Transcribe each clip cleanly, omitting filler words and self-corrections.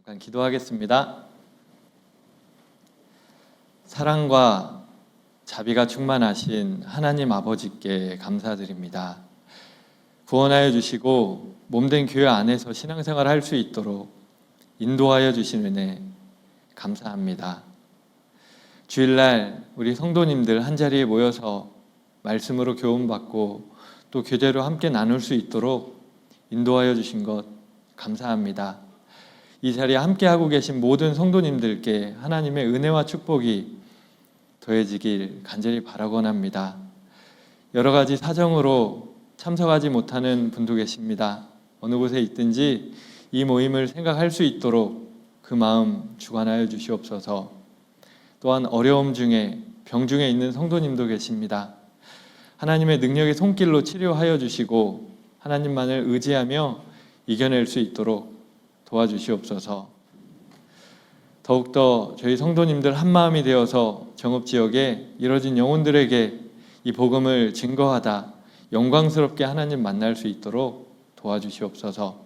잠깐 기도하겠습니다. 사랑과 자비가 충만하신 하나님 아버지께 감사드립니다. 구원하여 주시고 몸된 교회 안에서 신앙생활을 할 수 있도록 인도하여 주신 은혜 감사합니다. 주일날 우리 성도님들 한자리에 모여서 말씀으로 교훈받고 또 교제로 함께 나눌 수 있도록 인도하여 주신 것 감사합니다. 이 자리에 함께하고 계신 모든 성도님들께 하나님의 은혜와 축복이 더해지길 간절히 바라곤 합니다. 여러 가지 사정으로 참석하지 못하는 분도 계십니다. 어느 곳에 있든지 이 모임을 생각할 수 있도록 그 마음 주관하여 주시옵소서. 또한 어려움 중에 병 중에 있는 성도님도 계십니다. 하나님의 능력의 손길로 치료하여 주시고 하나님만을 의지하며 이겨낼 수 있도록 도와주시옵소서. 더욱더 저희 성도님들 한마음이 되어서 정읍지역에 이뤄진 영혼들에게 이 복음을 증거하다 영광스럽게 하나님 만날 수 있도록 도와주시옵소서.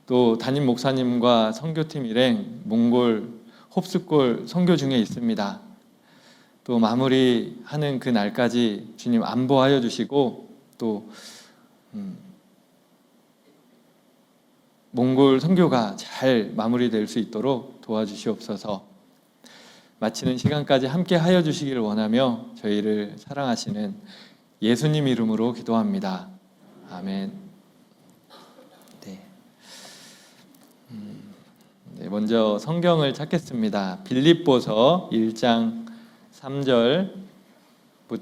또 담임 목사님과 선교팀 일행 몽골 홉스골 선교 중에 있습니다. 또 마무리하는 그 날까지 주님 안보하여 주시고 또 몽골 선교가 잘 마무리될 수 있도록 도와주시옵소서. 마치는 시간까지 함께 하여 주시기를 원하며 저희를 사랑하시는 예수님 이름으로 기도합니다. 아멘. 먼저 성경을 찾겠습니다. 빌립보서 1장 3절부터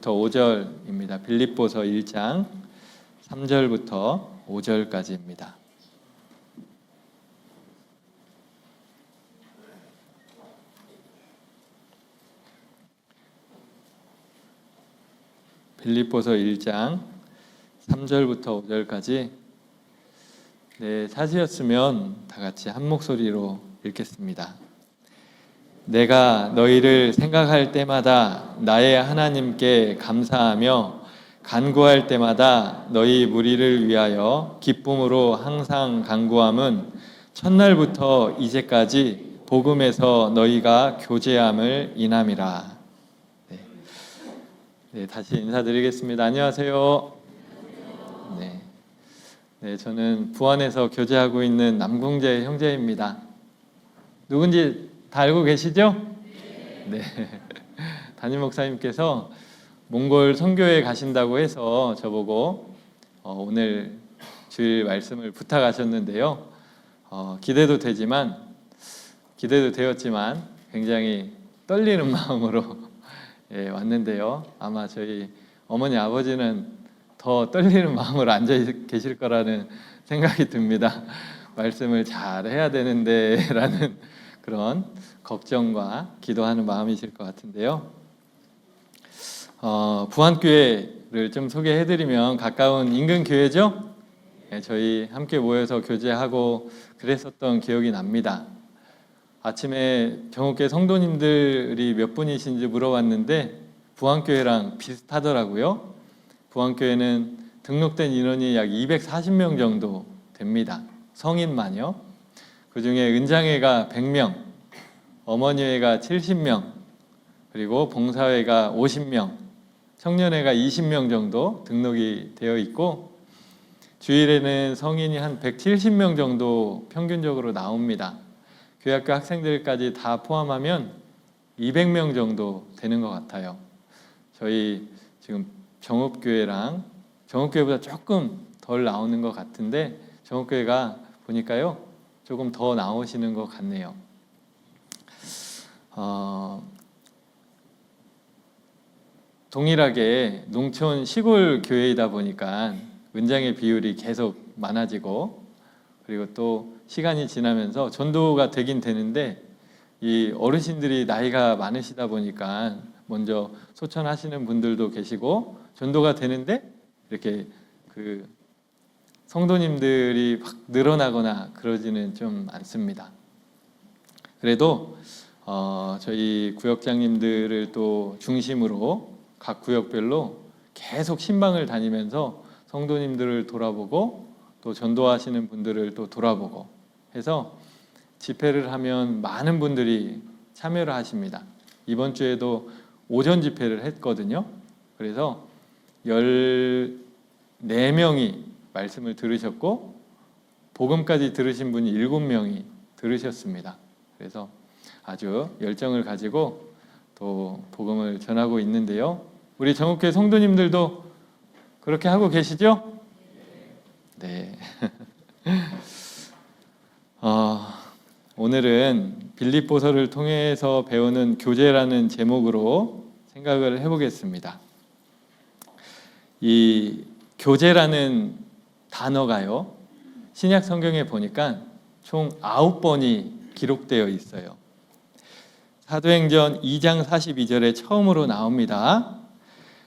5절입니다. 빌립보서 1장 3절부터 5절까지입니다. 빌립보서 1장 3절부터 5절까지 사시였으면 다 같이 한 목소리로 읽겠습니다. 내가 너희를 생각할 때마다 나의 하나님께 감사하며 간구할 때마다 너희 무리를 위하여 기쁨으로 항상 간구함은 첫날부터 이제까지 복음에서 너희가 교제함을 인함이라. 다시 인사드리겠습니다. 안녕하세요. 저는 부안에서 교제하고 있는 남궁재 형제입니다. 누군지 다 알고 계시죠? 네. 담임 목사님께서 몽골 선교에 가신다고 해서 저보고 오늘 주일 말씀을 부탁하셨는데요. 기대도 되었지만 굉장히 떨리는 마음으로 왔는데요. 아마 저희 어머니 아버지는 더 떨리는 마음으로 앉아 계실 거라는 생각이 듭니다. 말씀을 잘 해야 되는데 라는 그런 걱정과 기도하는 마음이실 것 같은데요. 부안교회를 좀 소개해드리면 가까운 인근 교회죠. 저희 함께 모여서 교제하고 그랬었던 기억이 납니다. 아침에 정읍교회 성도님들이 몇 분이신지 물어봤는데 부안교회랑 비슷하더라고요. 부안교회는 등록된 인원이 약 240명 정도 됩니다. 성인만요. 그중에 은장회가 100명, 어머니회가 70명, 그리고 봉사회가 50명, 청년회가 20명 정도 등록이 되어 있고 주일에는 성인이 한 170명 정도 평균적으로 나옵니다. 교회학교 학생들까지 다 포함하면 200명 정도 되는 것 같아요. 저희 지금 정읍교회보다 조금 덜 나오는 것 같은데 정읍교회가 보니까요 조금 더 나오시는 것 같네요. 동일하게 농촌 시골 교회이다 보니까 은장의 비율이 계속 많아지고 그리고 또 시간이 지나면서 전도가 되긴 되는데 이 어르신들이 나이가 많으시다 보니까 먼저 소천하시는 분들도 계시고 전도가 되는데 이렇게 그 성도님들이 막 늘어나거나 그러지는 좀 않습니다. 그래도 저희 구역장님들을 또 중심으로 각 구역별로 계속 신방을 다니면서 성도님들을 돌아보고 또 전도하시는 분들을 또 돌아보고 해서 집회를 하면 많은 분들이 참여를 하십니다. 이번 주에도 오전 집회를 했거든요. 그래서 14명이 말씀을 들으셨고 복음까지 들으신 분이 7명이 들으셨습니다. 그래서 아주 열정을 가지고 또 복음을 전하고 있는데요. 우리 정읍교회 성도님들도 그렇게 하고 계시죠? 네. 오늘은 빌립보서를 통해서 배우는 교제라는 제목으로 생각을 해보겠습니다. 이 교제라는 단어가요, 신약 성경에 보니까 총 9번이 기록되어 있어요. 사도행전 2장 42절에 처음으로 나옵니다.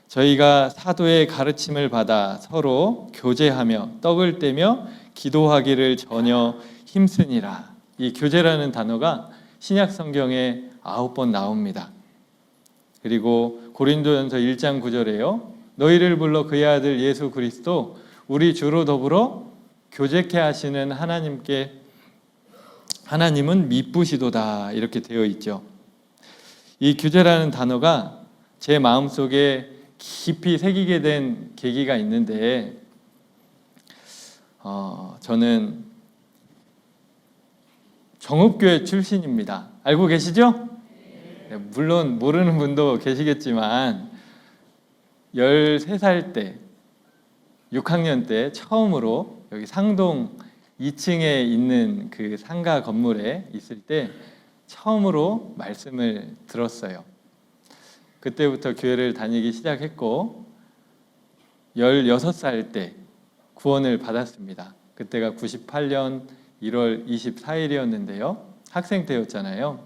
저희가 사도의 가르침을 받아 서로 교제하며 떡을 떼며 기도하기를 전혀 힘쓰니라. 이 교제라는 단어가 신약 성경에 9번 나옵니다. 그리고 고린도전서 1장 9절에요. 너희를 불러 그의 아들 예수 그리스도 우리 주로 더불어 교제케 하시는 하나님은 미쁘시도다, 이렇게 되어 있죠. 이 교제라는 단어가 제 마음속에 깊이 새기게 된 계기가 있는데, 저는 정읍교회 출신입니다. 알고 계시죠? 네, 물론 모르는 분도 계시겠지만 13살 때, 6학년 때 처음으로 여기 상동 2층에 있는 그 상가 건물에 있을 때 처음으로 말씀을 들었어요. 그때부터 교회를 다니기 시작했고 16살 때 구원을 받았습니다. 그때가 98년 1월 24일이었는데요. 학생 때였잖아요.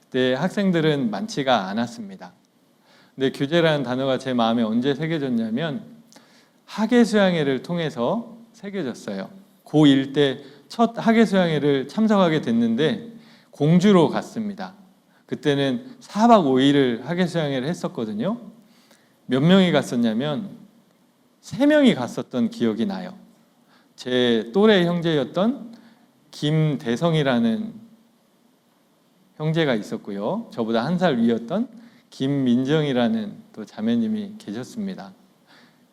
그때 학생들은 많지가 않았습니다. 근데 교제라는 단어가 제 마음에 언제 새겨졌냐면 학예수양회를 통해서 새겨졌어요. 고1 때 첫 학예수양회를 참석하게 됐는데 공주로 갔습니다. 그때는 4박 5일을 학예수양회를 했었거든요. 몇 명이 갔었냐면 3명이 갔었던 기억이 나요. 제 또래 형제였던 김대성이라는 형제가 있었고요. 저보다 1살 위였던 김민정이라는 또 자매님이 계셨습니다.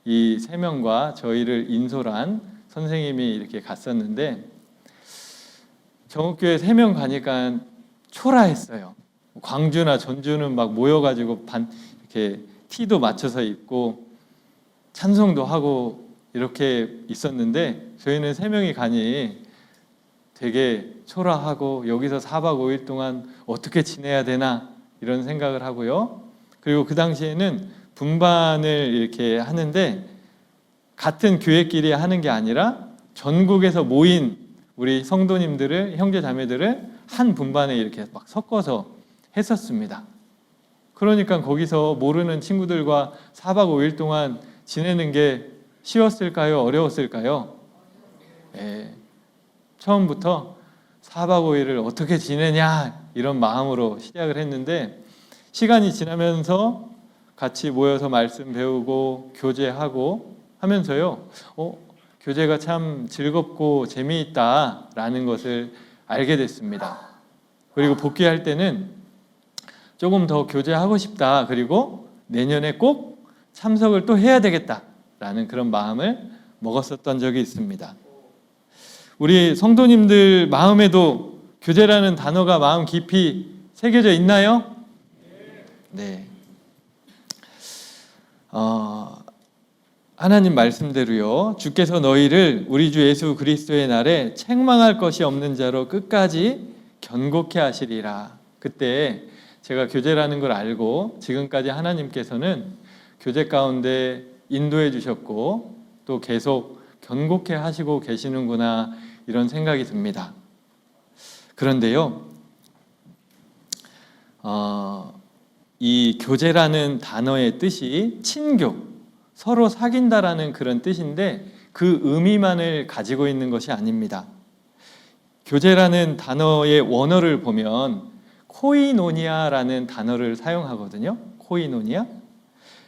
이 3명과 저희를 인솔한 선생님이 이렇게 갔었는데 정읍교회 3명 가니까 초라했어요. 광주나 전주는 막 모여가지고 이렇게 티도 맞춰서 입고 찬송도 하고 이렇게 있었는데 저희는 3명이 가니 되게 초라하고 여기서 4박 5일 동안 어떻게 지내야 되나 이런 생각을 하고요. 그리고 그 당시에는 분반을 이렇게 하는데 같은 교회끼리 하는 게 아니라 전국에서 모인 우리 성도님들을, 형제 자매들을 한 분반에 이렇게 막 섞어서 했었습니다. 그러니까 거기서 모르는 친구들과 4박 5일 동안 지내는 게 쉬웠을까요? 어려웠을까요? 네. 처음부터 4박 5일을 어떻게 지내냐 이런 마음으로 시작을 했는데 시간이 지나면서 같이 모여서 말씀 배우고 교제하고 하면서요. 교제가 참 즐겁고 재미있다라는 것을 알게 됐습니다. 그리고 복귀할 때는 조금 더 교제하고 싶다. 그리고 내년에 꼭 참석을 또 해야 되겠다라는 그런 마음을 먹었었던 적이 있습니다. 우리 성도님들 마음에도 교제라는 단어가 마음 깊이 새겨져 있나요? 네. 하나님 말씀대로요. 주께서 너희를 우리 주 예수 그리스도의 날에 책망할 것이 없는 자로 끝까지 견고케 하시리라. 그때 제가 교제라는 걸 알고 지금까지 하나님께서는 교제 가운데 인도해 주셨고 또 계속 견고케 하시고 계시는구나 이런 생각이 듭니다. 그런데요, 이 교제라는 단어의 뜻이 친교, 서로 사귄다라는 그런 뜻인데 그 의미만을 가지고 있는 것이 아닙니다. 교제라는 단어의 원어를 보면 코이노니아라는 단어를 사용하거든요. 코이노니아.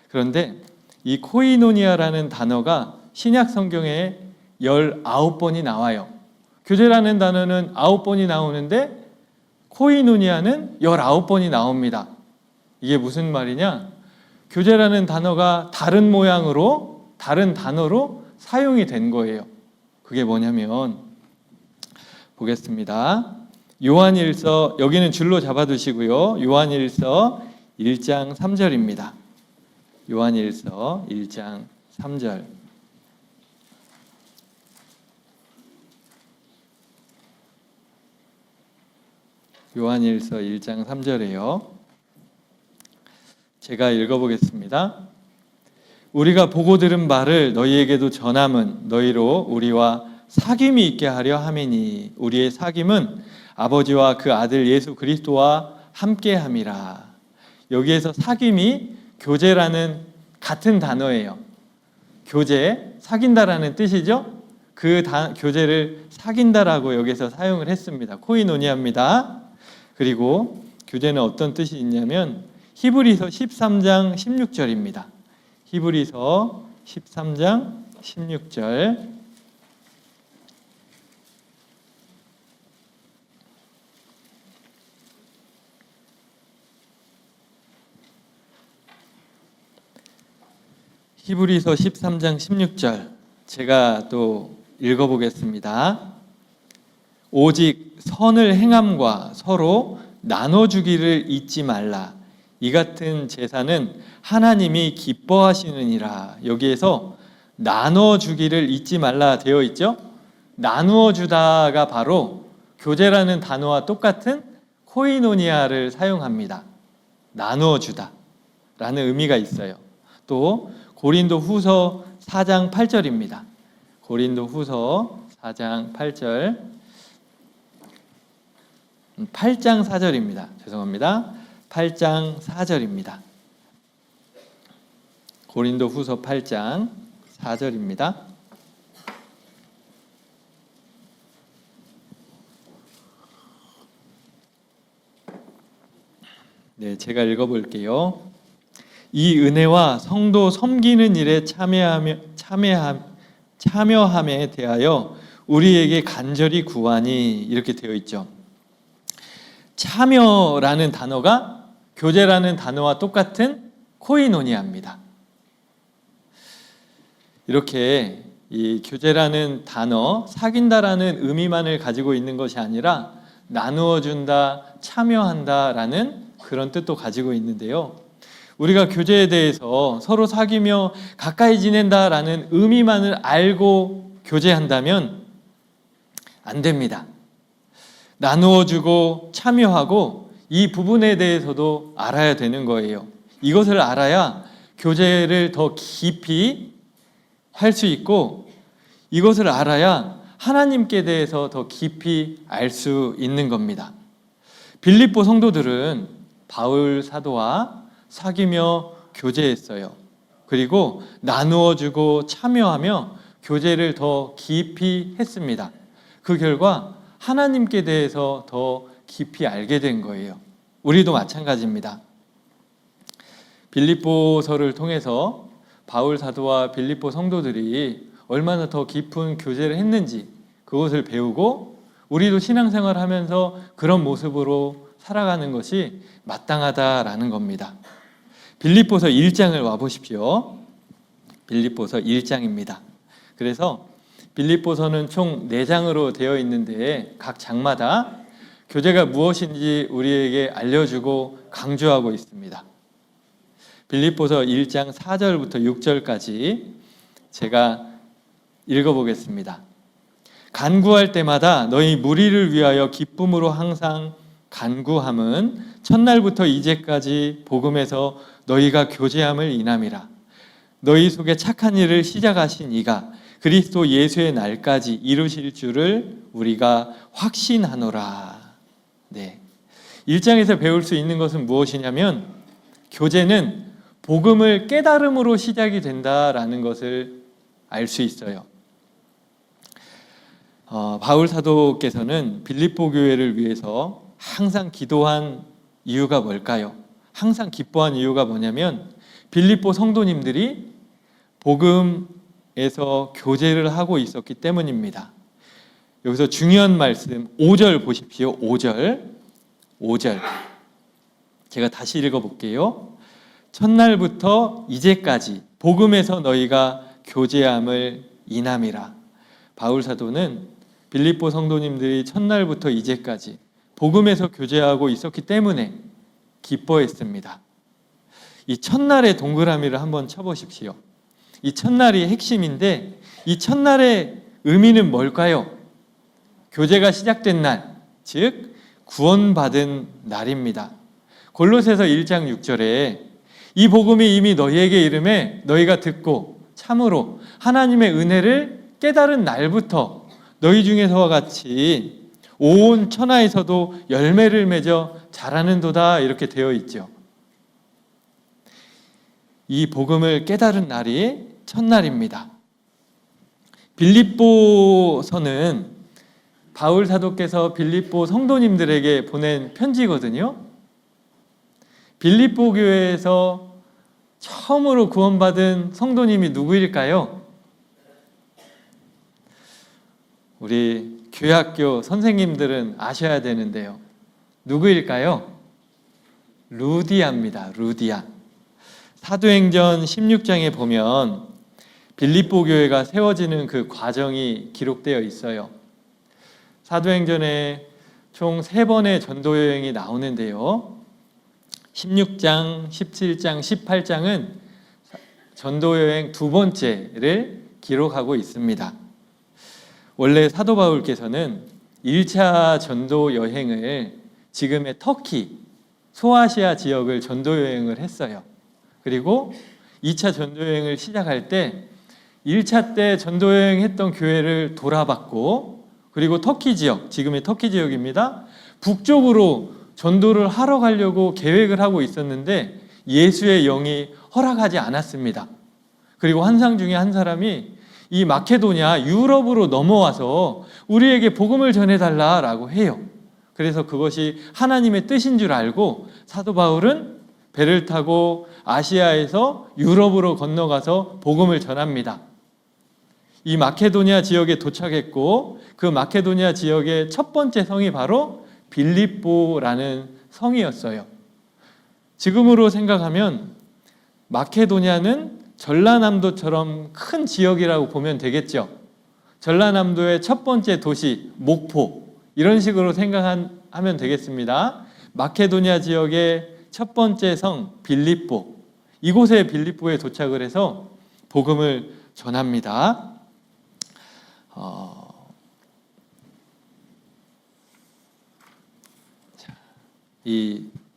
그런데 이 코이노니아라는 단어가 신약 성경에 19번이 나와요. 교제라는 단어는 9번이 나오는데 코이노니아는 19번이 나옵니다. 이게 무슨 말이냐? 교제라는 단어가 다른 모양으로, 다른 단어로 사용이 된 거예요. 그게 뭐냐면, 보겠습니다. 요한일서, 여기는 줄로 잡아두시고요. 요한일서 1장 3절입니다. 요한일서 1장 3절. 요한일서 1장 3절이에요. 제가 읽어보겠습니다. 우리가 보고 들은 말을 너희에게도 전함은 너희로 우리와 사귐이 있게 하려 함이니 우리의 사귐은 아버지와 그 아들 예수 그리스도와 함께함이라. 여기에서 사귐이 교제라는 같은 단어예요. 교제, 사귄다라는 뜻이죠. 그 교제를 사귄다라고 여기서 사용을 했습니다. 코이노니아입니다. 그리고 교제는 어떤 뜻이 있냐면 히브리서 13장 16절입니다. 히브리서 13장 16절. 히브리서 13장 16절. 제가 또 읽어보겠습니다. 오직 선을 행함과 서로 나눠주기를 잊지 말라. 이 같은 제사는 하나님이 기뻐하시느니라. 여기에서 나눠주기를 잊지 말라 되어 있죠. 나누어주다가 바로 교제라는 단어와 똑같은 코이노니아를 사용합니다. 나누어주다 라는 의미가 있어요. 또 고린도 후서 4장 8절입니다. 고린도 후서 4장 8절, 8장 4절입니다. 죄송합니다. 8장 4절입니다. 고린도 후서 8장 4절입니다. 네, 제가 읽어볼게요. 이 은혜와 성도 섬기는 일에 참여함에 대하여 우리에게 간절히 구하니, 이렇게 되어 있죠. 참여라는 단어가 교제라는 단어와 똑같은 코이노니아입니다. 이렇게 이 교제라는 단어, 사귄다라는 의미만을 가지고 있는 것이 아니라 나누어 준다, 참여한다라는 그런 뜻도 가지고 있는데요. 우리가 교제에 대해서 서로 사귀며 가까이 지낸다라는 의미만을 알고 교제한다면 안 됩니다. 나누어 주고 참여하고 이 부분에 대해서도 알아야 되는 거예요. 이것을 알아야 교제를 더 깊이 할 수 있고, 이것을 알아야 하나님께 대해서 더 깊이 알 수 있는 겁니다. 빌립보 성도들은 바울 사도와 사귀며 교제했어요. 그리고 나누어 주고 참여하며 교제를 더 깊이 했습니다. 그 결과 하나님께 대해서 더 깊이 알게 된 거예요. 우리도 마찬가지입니다. 빌립보서를 통해서 바울 사도와 빌립보 성도들이 얼마나 더 깊은 교제를 했는지 그것을 배우고 우리도 신앙생활을 하면서 그런 모습으로 살아가는 것이 마땅하다라는 겁니다. 빌립보서 1장을 와보십시오. 빌립보서 1장입니다. 그래서 빌립보서는 총 4장으로 되어 있는데 각 장마다 교제가 무엇인지 우리에게 알려주고 강조하고 있습니다. 빌립보서 1장 4절부터 6절까지 제가 읽어보겠습니다. 간구할 때마다 너희 무리를 위하여 기쁨으로 항상 간구함은 첫날부터 이제까지 복음에서 너희가 교제함을 인함이라. 너희 속에 착한 일을 시작하신 이가 그리스도 예수의 날까지 이루실 줄을 우리가 확신하노라. 네. 1장에서 배울 수 있는 것은 무엇이냐면 교제는 복음을 깨달음으로 시작이 된다라는 것을 알 수 있어요. 바울 사도께서는 빌립보 교회를 위해서 항상 기도한 이유가 뭘까요? 항상 기뻐한 이유가 뭐냐면 빌립보 성도님들이 복음에서 교제를 하고 있었기 때문입니다. 여기서 중요한 말씀 5절 보십시오. 5절 제가 다시 읽어볼게요. 첫날부터 이제까지 복음에서 너희가 교제함을 인함이라. 바울 사도는 빌립보 성도님들이 첫날부터 이제까지 복음에서 교제하고 있었기 때문에 기뻐했습니다. 이 첫날의 동그라미를 한번 쳐보십시오. 이 첫날이 핵심인데 이 첫날의 의미는 뭘까요? 교제가 시작된 날, 즉 구원받은 날입니다. 골로새서 1장 6절에 이 복음이 이미 너희에게 이르매 너희가 듣고 참으로 하나님의 은혜를 깨달은 날부터 너희 중에서와 같이 온 천하에서도 열매를 맺어 자라는도다 이렇게 되어 있죠. 이 복음을 깨달은 날이 첫날입니다. 빌립보서는 바울 사도께서 빌립보 성도님들에게 보낸 편지거든요. 빌립보 교회에서 처음으로 구원받은 성도님이 누구일까요? 우리 교회학교 선생님들은 아셔야 되는데요. 누구일까요? 루디아입니다. 루디아. 사도행전 16장에 보면 빌립보 교회가 세워지는 그 과정이 기록되어 있어요. 사도행전에 총 3번의 전도 여행이 나오는데요. 16장, 17장, 18장은 전도 여행 2번째를 기록하고 있습니다. 원래 사도 바울께서는 1차 전도 여행을 지금의 터키, 소아시아 지역을 전도 여행을 했어요. 그리고 2차 전도 여행을 시작할 때 1차 때 전도 여행했던 교회를 돌아봤고, 그리고 터키 지역, 지금의 터키 지역입니다. 북쪽으로 전도를 하러 가려고 계획을 하고 있었는데 예수의 영이 허락하지 않았습니다. 그리고 환상 중에 한 사람이 이 마케도냐 유럽으로 넘어와서 우리에게 복음을 전해달라라고 해요. 그래서 그것이 하나님의 뜻인 줄 알고 사도 바울은 배를 타고 아시아에서 유럽으로 건너가서 복음을 전합니다. 이 마케도냐 지역에 도착했고 그 마케도냐 지역의 첫 번째 성이 바로 빌립보라는 성이었어요. 지금으로 생각하면 마케도냐는 전라남도처럼 큰 지역이라고 보면 되겠죠. 전라남도의 첫 번째 도시 목포, 이런 식으로 생각하면 되겠습니다. 마케도냐 지역의 첫 번째 성 빌립보, 이곳에 빌립보에 도착을 해서 복음을 전합니다.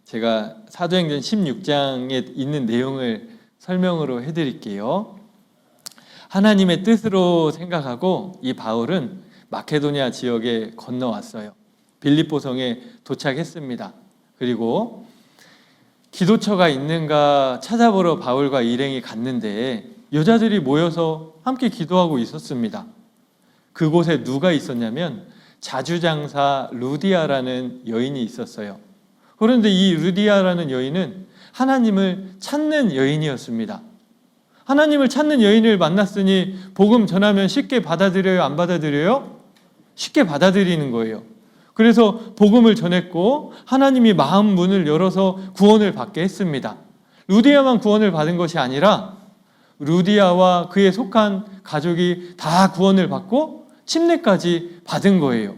제가 사도행전 16장에 있는 내용을 설명으로 해드릴게요. 하나님의 뜻으로 생각하고 이 바울은 마케도냐 지역에 건너왔어요. 빌립보 성에 도착했습니다. 그리고 기도처가 있는가 찾아보러 바울과 일행이 갔는데 여자들이 모여서 함께 기도하고 있었습니다. 그곳에 누가 있었냐면 자주장사 루디아라는 여인이 있었어요. 그런데 이 루디아라는 여인은 하나님을 찾는 여인이었습니다. 하나님을 찾는 여인을 만났으니 복음 전하면 쉽게 받아들여요? 안 받아들여요? 쉽게 받아들이는 거예요. 그래서 복음을 전했고 하나님이 마음 문을 열어서 구원을 받게 했습니다. 루디아만 구원을 받은 것이 아니라 루디아와 그에 속한 가족이 다 구원을 받고 침례까지 받은 거예요.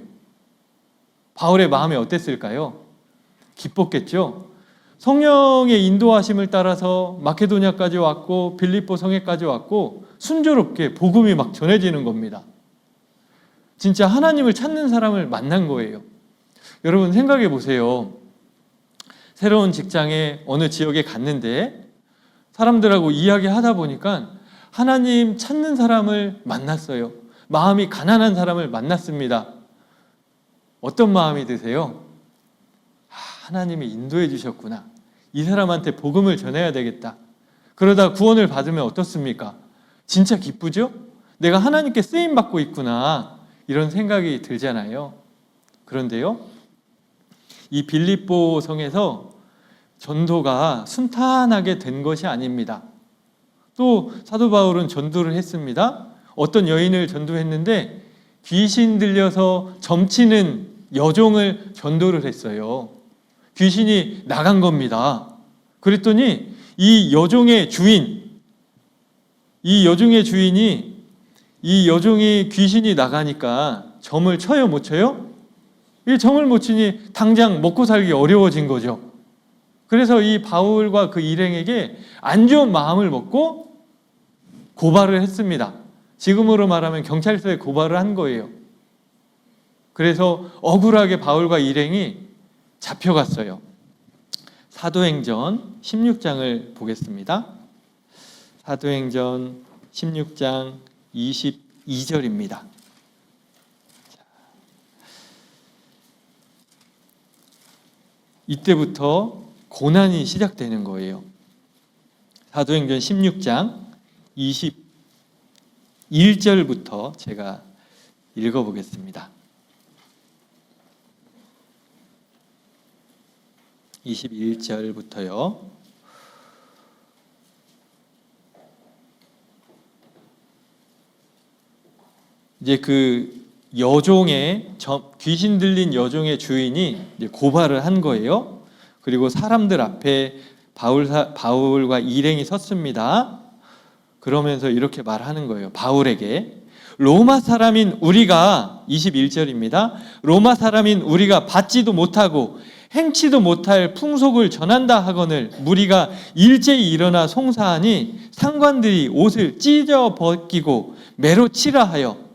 바울의 마음이 어땠을까요? 기뻤겠죠. 성령의 인도하심을 따라서 마케도냐까지 왔고 빌립보 성에까지 왔고 순조롭게 복음이 막 전해지는 겁니다. 진짜 하나님을 찾는 사람을 만난 거예요. 여러분 생각해 보세요. 새로운 직장에 어느 지역에 갔는데 사람들하고 이야기하다 보니까 하나님 찾는 사람을 만났어요. 마음이 가난한 사람을 만났습니다. 어떤 마음이 드세요? 하나님이 인도해 주셨구나. 이 사람한테 복음을 전해야 되겠다. 그러다 구원을 받으면 어떻습니까? 진짜 기쁘죠? 내가 하나님께 쓰임받고 있구나. 이런 생각이 들잖아요. 그런데요, 이 빌립보 성에서 전도가 순탄하게 된 것이 아닙니다. 또 사도 바울은 전도를 했습니다. 어떤 여인을 전도했는데 귀신 들려서 점치는 여종을 전도를 했어요. 귀신이 나간 겁니다. 그랬더니 이 여종의 주인이 이 여종이 귀신이 나가니까 점을 쳐요, 못 쳐요? 이 점을 못 치니 당장 먹고 살기 어려워진 거죠. 그래서 이 바울과 그 일행에게 안 좋은 마음을 먹고 고발을 했습니다. 지금으로 말하면 경찰서에 고발을 한 거예요. 그래서 억울하게 바울과 일행이 잡혀갔어요. 사도행전 16장을 보겠습니다. 사도행전 16장 22절입니다. 이때부터 고난이 시작되는 거예요. 사도행전 16장 21절부터 제가 읽어보겠습니다. 21절부터요. 이제 그 귀신 들린 여종의 주인이 이제 고발을 한 거예요. 그리고 사람들 앞에 바울과 일행이 섰습니다. 그러면서 이렇게 말하는 거예요. 바울에게 로마 사람인 우리가 21절입니다. 로마 사람인 우리가 받지도 못하고 행치도 못할 풍속을 전한다 하거늘 무리가 일제히 일어나 송사하니 상관들이 옷을 찢어 벗기고 매로 치라 하여.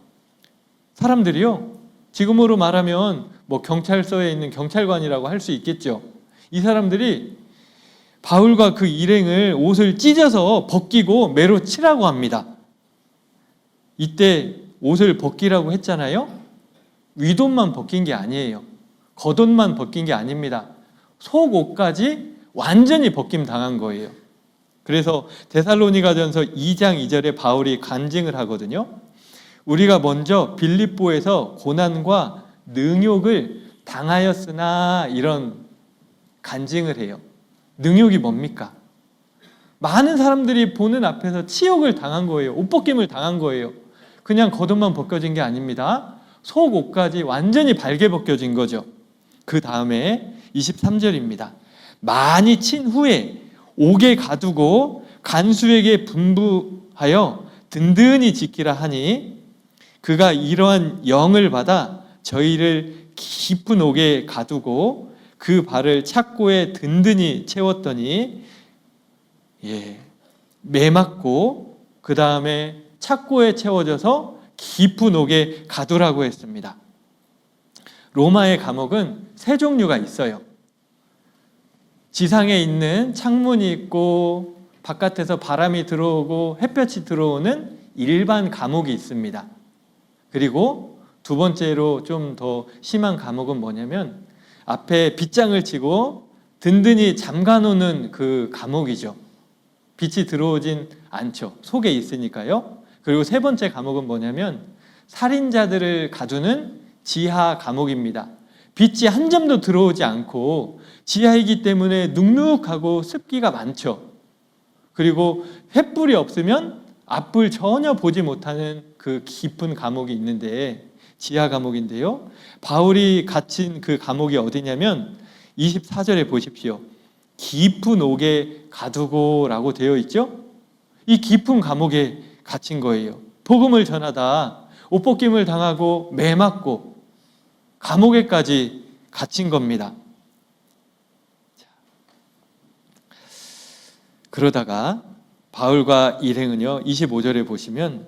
사람들이요, 지금으로 말하면 뭐 경찰서에 있는 경찰관이라고 할 수 있겠죠. 이 사람들이 바울과 그 일행을 옷을 찢어서 벗기고 매로 치라고 합니다. 이때 옷을 벗기라고 했잖아요. 윗옷만 벗긴 게 아니에요. 겉옷만 벗긴 게 아닙니다. 속옷까지 완전히 벗김 당한 거예요. 그래서 데살로니가전서 2장 2절에 바울이 간증을 하거든요. 우리가 먼저 빌립보에서 고난과 능욕을 당하였으나, 이런 간증을 해요. 능욕이 뭡니까? 많은 사람들이 보는 앞에서 치욕을 당한 거예요. 옷벗김을 당한 거예요. 그냥 겉옷만 벗겨진 게 아닙니다. 속옷까지 완전히 발개 벗겨진 거죠. 그 다음에 23절입니다. 많이 친 후에 옥에 가두고 간수에게 분부하여 든든히 지키라 하니 그가 이러한 영을 받아 저희를 깊은 옥에 가두고 그 발을 착고에 든든히 채웠더니 매맞고 그 다음에 착고에 채워져서 깊은 옥에 가두라고 했습니다. 로마의 감옥은 세 종류가 있어요. 지상에 있는 창문이 있고 바깥에서 바람이 들어오고 햇볕이 들어오는 일반 감옥이 있습니다. 그리고 두 번째로 좀 더 심한 감옥은 뭐냐면 앞에 빗장을 치고 든든히 잠가놓는 그 감옥이죠. 빛이 들어오진 않죠. 속에 있으니까요. 그리고 세 번째 감옥은 뭐냐면 살인자들을 가두는 지하 감옥입니다. 빛이 한 점도 들어오지 않고 지하이기 때문에 눅눅하고 습기가 많죠. 그리고 횃불이 없으면 앞을 전혀 보지 못하는 그 깊은 감옥이 있는데, 지하 감옥인데요. 바울이 갇힌 그 감옥이 어디냐면 24절에 보십시오. 깊은 옥에 가두고 라고 되어 있죠. 이 깊은 감옥에 갇힌 거예요. 복음을 전하다 옷벗김을 당하고 매맞고 감옥에까지 갇힌 겁니다. 그러다가 바울과 일행은요, 25절에 보시면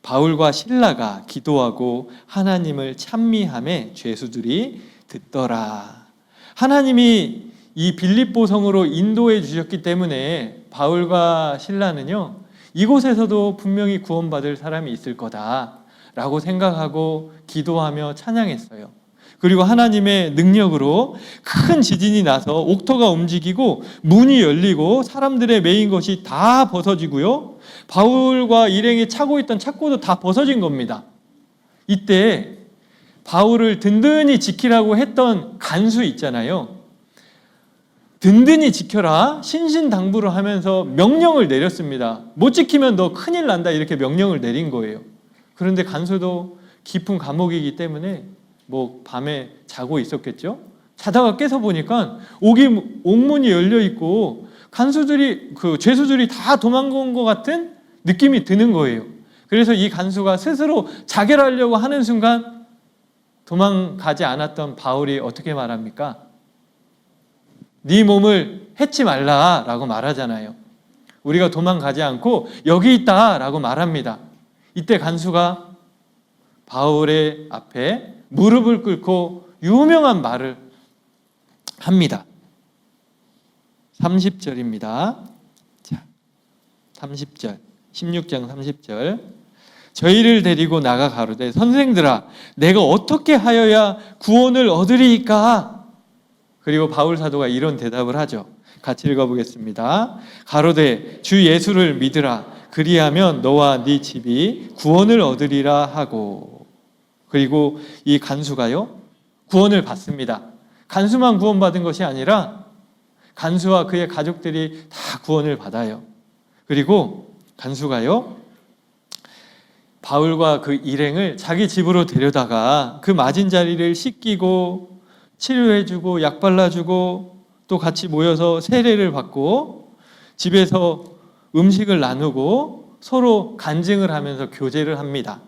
바울과 실라가 기도하고 하나님을 찬미하며 죄수들이 듣더라. 하나님이 이 빌립보 성으로 인도해 주셨기 때문에 바울과 실라는요, 이곳에서도 분명히 구원받을 사람이 있을 거다라고 생각하고 기도하며 찬양했어요. 그리고 하나님의 능력으로 큰 지진이 나서 옥토가 움직이고 문이 열리고 사람들의 매인 것이 다 벗어지고요. 바울과 일행이 차고 있던 착고도 다 벗어진 겁니다. 이때 바울을 든든히 지키라고 했던 간수 있잖아요. 든든히 지켜라, 신신당부를 하면서 명령을 내렸습니다. 못 지키면 너 큰일 난다, 이렇게 명령을 내린 거예요. 그런데 간수도 깊은 감옥이기 때문에 뭐 밤에 자고 있었겠죠. 자다가 깨서 보니까 옥문이 열려 있고 간수들이 죄수들이 다 도망간 것 같은 느낌이 드는 거예요. 그래서 이 간수가 스스로 자결하려고 하는 순간 도망가지 않았던 바울이 어떻게 말합니까? 네 몸을 해치 말라라고 말하잖아요. 우리가 도망가지 않고 여기 있다라고 말합니다. 이때 간수가 바울의 앞에 무릎을 꿇고 유명한 말을 합니다. 30절입니다. 자, 30절, 16장 30절. 저희를 데리고 나가 가로되 선생들아 내가 어떻게 하여야 구원을 얻으리이까? 그리고 바울 사도가 이런 대답을 하죠. 같이 읽어보겠습니다. 가로되 주 예수를 믿으라 그리하면 너와 네 집이 구원을 얻으리라 하고. 그리고 이 간수가요 구원을 받습니다. 간수만 구원받은 것이 아니라 간수와 그의 가족들이 다 구원을 받아요. 그리고 간수가요 바울과 그 일행을 자기 집으로 데려다가 그 맞은 자리를 씻기고 치료해주고 약 발라주고 또 같이 모여서 세례를 받고 집에서 음식을 나누고 서로 간증을 하면서 교제를 합니다.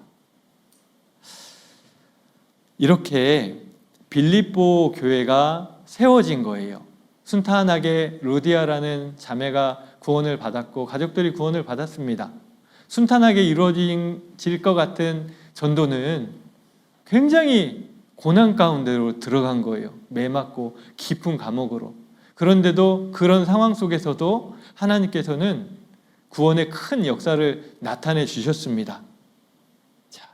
이렇게 빌립보 교회가 세워진 거예요. 순탄하게 루디아라는 자매가 구원을 받았고 가족들이 구원을 받았습니다. 순탄하게 이루어질 것 같은 전도는 굉장히 고난 가운데로 들어간 거예요. 매맞고 깊은 감옥으로. 그런데도 그런 상황 속에서도 하나님께서는 구원의 큰 역사를 나타내 주셨습니다. 자,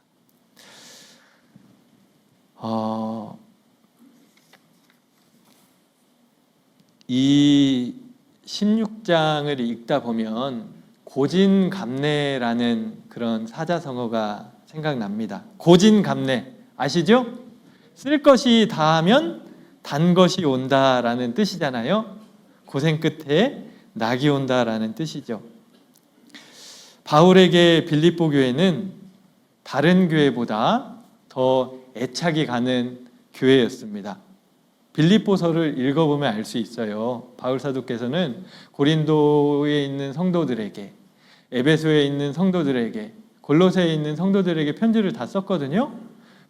이 16장을 읽다 보면 고진감래라는 그런 사자성어가 생각납니다. 고진감래 아시죠? 쓸 것이 다하면 단 것이 온다라는 뜻이잖아요. 고생 끝에 낙이 온다라는 뜻이죠. 바울에게 빌립보 교회는 다른 교회보다 더 애착이 가는 교회였습니다. 빌립보서를 읽어보면 알 수 있어요. 바울 사도께서는 고린도에 있는 성도들에게, 에베소에 있는 성도들에게, 골로새에 있는 성도들에게 편지를 다 썼거든요.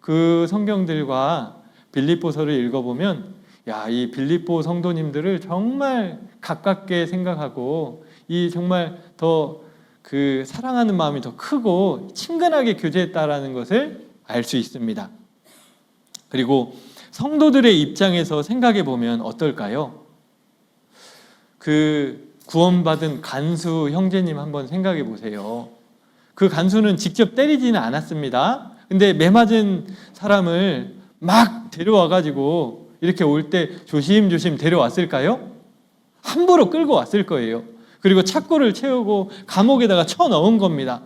그 성경들과 빌립보서를 읽어보면 이 빌립보 성도님들을 정말 가깝게 생각하고 이 정말 더 그 사랑하는 마음이 더 크고 친근하게 교제했다라는 것을 알 수 있습니다. 그리고 성도들의 입장에서 생각해 보면 어떨까요? 그 구원받은 간수 형제님 한번 생각해 보세요. 그 간수는 직접 때리지는 않았습니다. 근데 매맞은 사람을 막 데려와가지고 이렇게 올 때 조심조심 데려왔을까요? 함부로 끌고 왔을 거예요. 그리고 착고를 채우고 감옥에다가 쳐넣은 겁니다.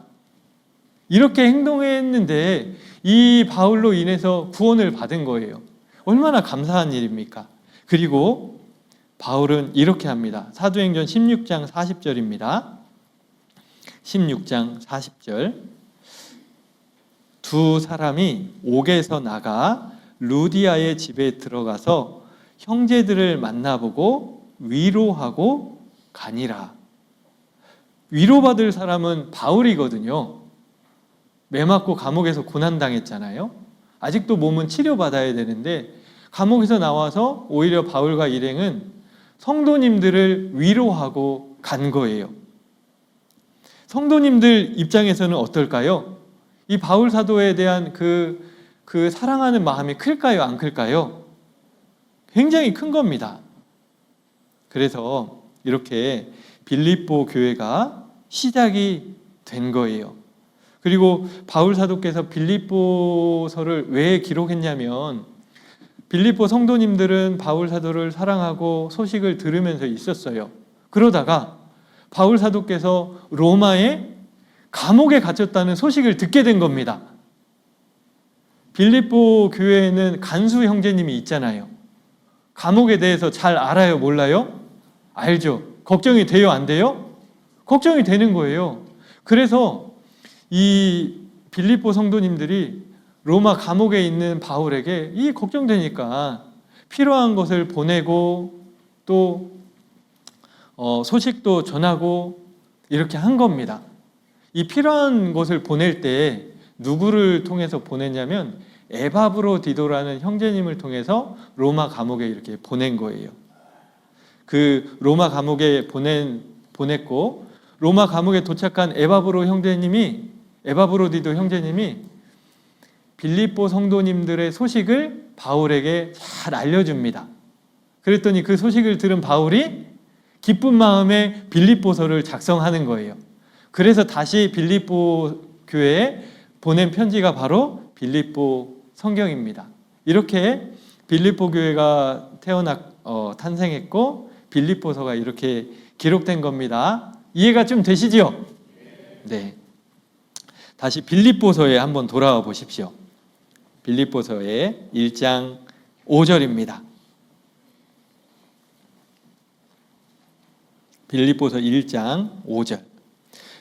이렇게 행동했는데 이 바울로 인해서 구원을 받은 거예요. 얼마나 감사한 일입니까? 그리고 바울은 이렇게 합니다. 사도행전 16장 40절입니다. 16장 40절. 두 사람이 옥에서 나가 루디아의 집에 들어가서 형제들을 만나보고 위로하고 가니라. 위로받을 사람은 바울이거든요. 매맞고 감옥에서 고난당했잖아요. 아직도 몸은 치료받아야 되는데 감옥에서 나와서 오히려 바울과 일행은 성도님들을 위로하고 간 거예요. 성도님들 입장에서는 어떨까요? 이 바울 사도에 대한 그 사랑하는 마음이 클까요? 안 클까요? 굉장히 큰 겁니다. 그래서 이렇게 빌립보 교회가 시작이 된 거예요. 그리고 바울 사도께서 빌립보서를 왜 기록했냐면 빌립보 성도님들은 바울 사도를 사랑하고 소식을 들으면서 있었어요. 그러다가 바울 사도께서 로마에 감옥에 갇혔다는 소식을 듣게 된 겁니다. 빌립보 교회에는 간수 형제님이 있잖아요. 감옥에 대해서 잘 알아요? 몰라요? 알죠. 걱정이 돼요? 안 돼요? 걱정이 되는 거예요. 그래서 이 빌립보 성도님들이 로마 감옥에 있는 바울에게 이 걱정되니까 필요한 것을 보내고 또 소식도 전하고 이렇게 한 겁니다. 이 필요한 것을 보낼 때 누구를 통해서 보냈냐면 에바브로디도라는 형제님을 통해서 로마 감옥에 이렇게 보낸 거예요. 그 로마 감옥에 보냈고 로마 감옥에 도착한 에바브로디도 형제님이 빌립보 성도님들의 소식을 바울에게 잘 알려줍니다. 그랬더니 그 소식을 들은 바울이 기쁜 마음에 빌립보서를 작성하는 거예요. 그래서 다시 빌립보 교회에 보낸 편지가 바로 빌립보 성경입니다. 이렇게 빌립보 교회가 탄생했고 빌립보서가 이렇게 기록된 겁니다. 이해가 좀 되시죠? 네. 다시 빌립보서에 한번 돌아와 보십시오. 빌립보서의 1장 5절입니다. 빌립보서 1장 5절.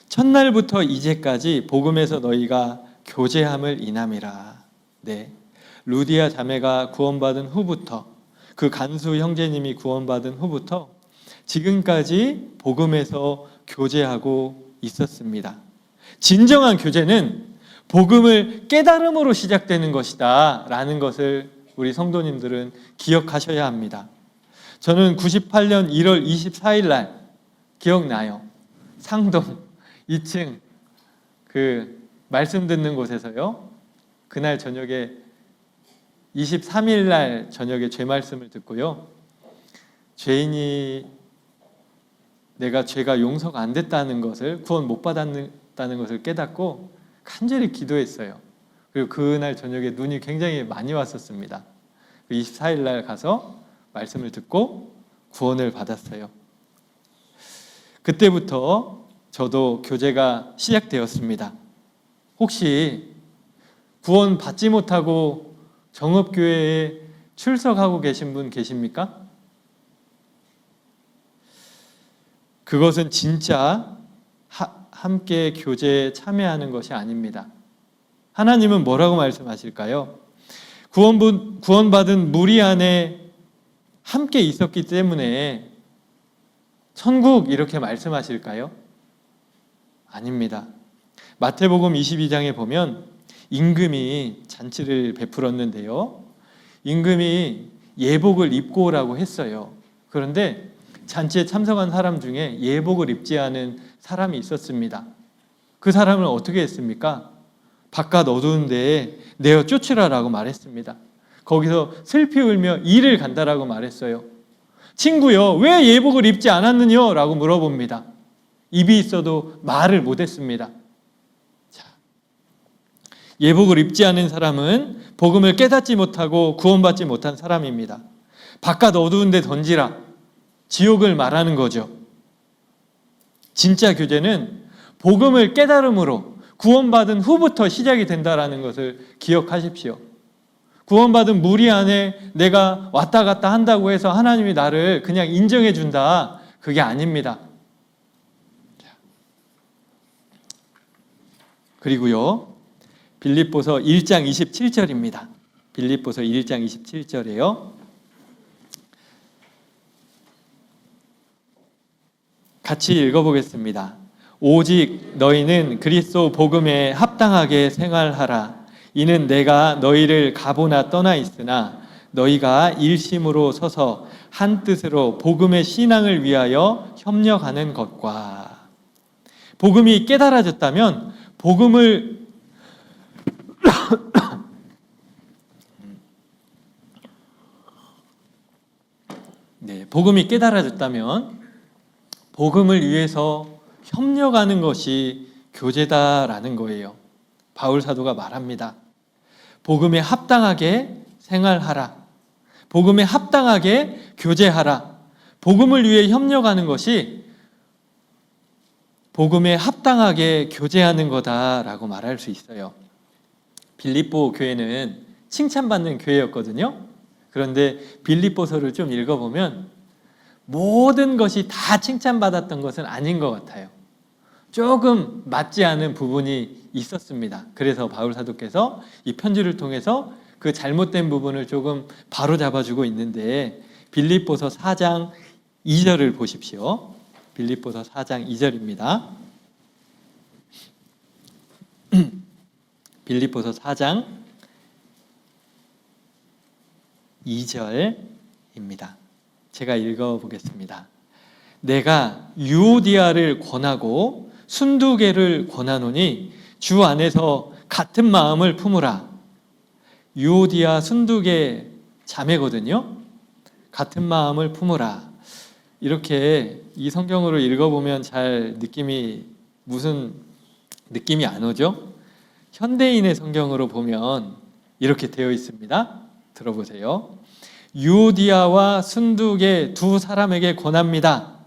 첫날부터 이제까지 복음에서 너희가 교제함을 인함이라. 네. 루디아 자매가 구원받은 후부터, 그 간수 형제님이 구원받은 후부터 지금까지 복음에서 교제하고 있었습니다. 진정한 교제는 복음을 깨달음으로 시작되는 것이다 라는 것을 우리 성도님들은 기억하셔야 합니다. 저는 98년 1월 24일 날 기억나요. 상동 2층 그 말씀 듣는 곳에서요. 그날 저녁에 23일 날 저녁에 죄 말씀을 듣고요. 죄가 용서가 안 됐다는 것을, 구원 못 받았다는 것을 깨닫고 간절히 기도했어요. 그리고 그날 저녁에 눈이 굉장히 많이 왔었습니다. 24일 날 가서 말씀을 듣고 구원을 받았어요. 그때부터 저도 교제가 시작되었습니다. 혹시 구원 받지 못하고 정읍교회에 출석하고 계신 분 계십니까? 그것은 진짜 함께 교제에 참여하는 것이 아닙니다. 하나님은 뭐라고 말씀하실까요? 구원받은 무리 안에 함께 있었기 때문에 천국 이렇게 말씀하실까요? 아닙니다. 마태복음 22장에 보면 임금이 잔치를 베풀었는데요. 임금이 예복을 입고 오라고 했어요. 그런데 잔치에 참석한 사람 중에 예복을 입지 않은 사람이 있었습니다. 그 사람을 어떻게 했습니까? 바깥 어두운 데에 내어 쫓으라라고 말했습니다. 거기서 슬피 울며 이를 간다라고 말했어요. 친구여, 왜 예복을 입지 않았느냐? 라고 물어봅니다. 입이 있어도 말을 못했습니다. 예복을 입지 않은 사람은 복음을 깨닫지 못하고 구원받지 못한 사람입니다. 바깥 어두운 데 던지라. 지옥을 말하는 거죠. 진짜 교제는 복음을 깨달음으로 구원받은 후부터 시작이 된다는 것을 기억하십시오. 구원받은 무리 안에 내가 왔다 갔다 한다고 해서 하나님이 나를 그냥 인정해 준다. 그게 아닙니다. 그리고요, 빌립보서 1장 27절입니다. 빌립보서 1장 27절이에요. 같이 읽어보겠습니다. 오직 너희는 그리스도 복음에 합당하게 생활하라. 이는 내가 너희를 가보나 떠나 있으나 너희가 일심으로 서서 한 뜻으로 복음의 신앙을 위하여 협력하는 것과. 복음이 깨달아졌다면 복음을 복음이 깨달아졌다면 복음을 위해서 협력하는 것이 교제다라는 거예요. 바울 사도가 말합니다. 복음에 합당하게 생활하라. 복음에 합당하게 교제하라. 복음을 위해 협력하는 것이 복음에 합당하게 교제하는 거다라고 말할 수 있어요. 빌립보 교회는 칭찬받는 교회였거든요. 그런데 빌립보서를 좀 읽어보면 모든 것이 다 칭찬받았던 것은 아닌 것 같아요. 조금 맞지 않은 부분이 있었습니다. 그래서 바울 사도께서 이 편지를 통해서 그 잘못된 부분을 조금 바로잡아주고 있는데, 빌립보서 4장 2절을 보십시오. 빌립보서 4장 2절입니다. 빌립보서 4장 2절입니다. 제가 읽어보겠습니다. 내가 유오디아를 권하고 순두개를 권하노니 주 안에서 같은 마음을 품으라. 유오디아, 순두개 자매거든요. 같은 마음을 품으라. 이렇게 이 성경으로 읽어보면 잘 무슨 느낌이 안 오죠? 현대인의 성경으로 보면 이렇게 되어 있습니다. 들어보세요. 유오디아와 순두개 두 사람에게 권합니다.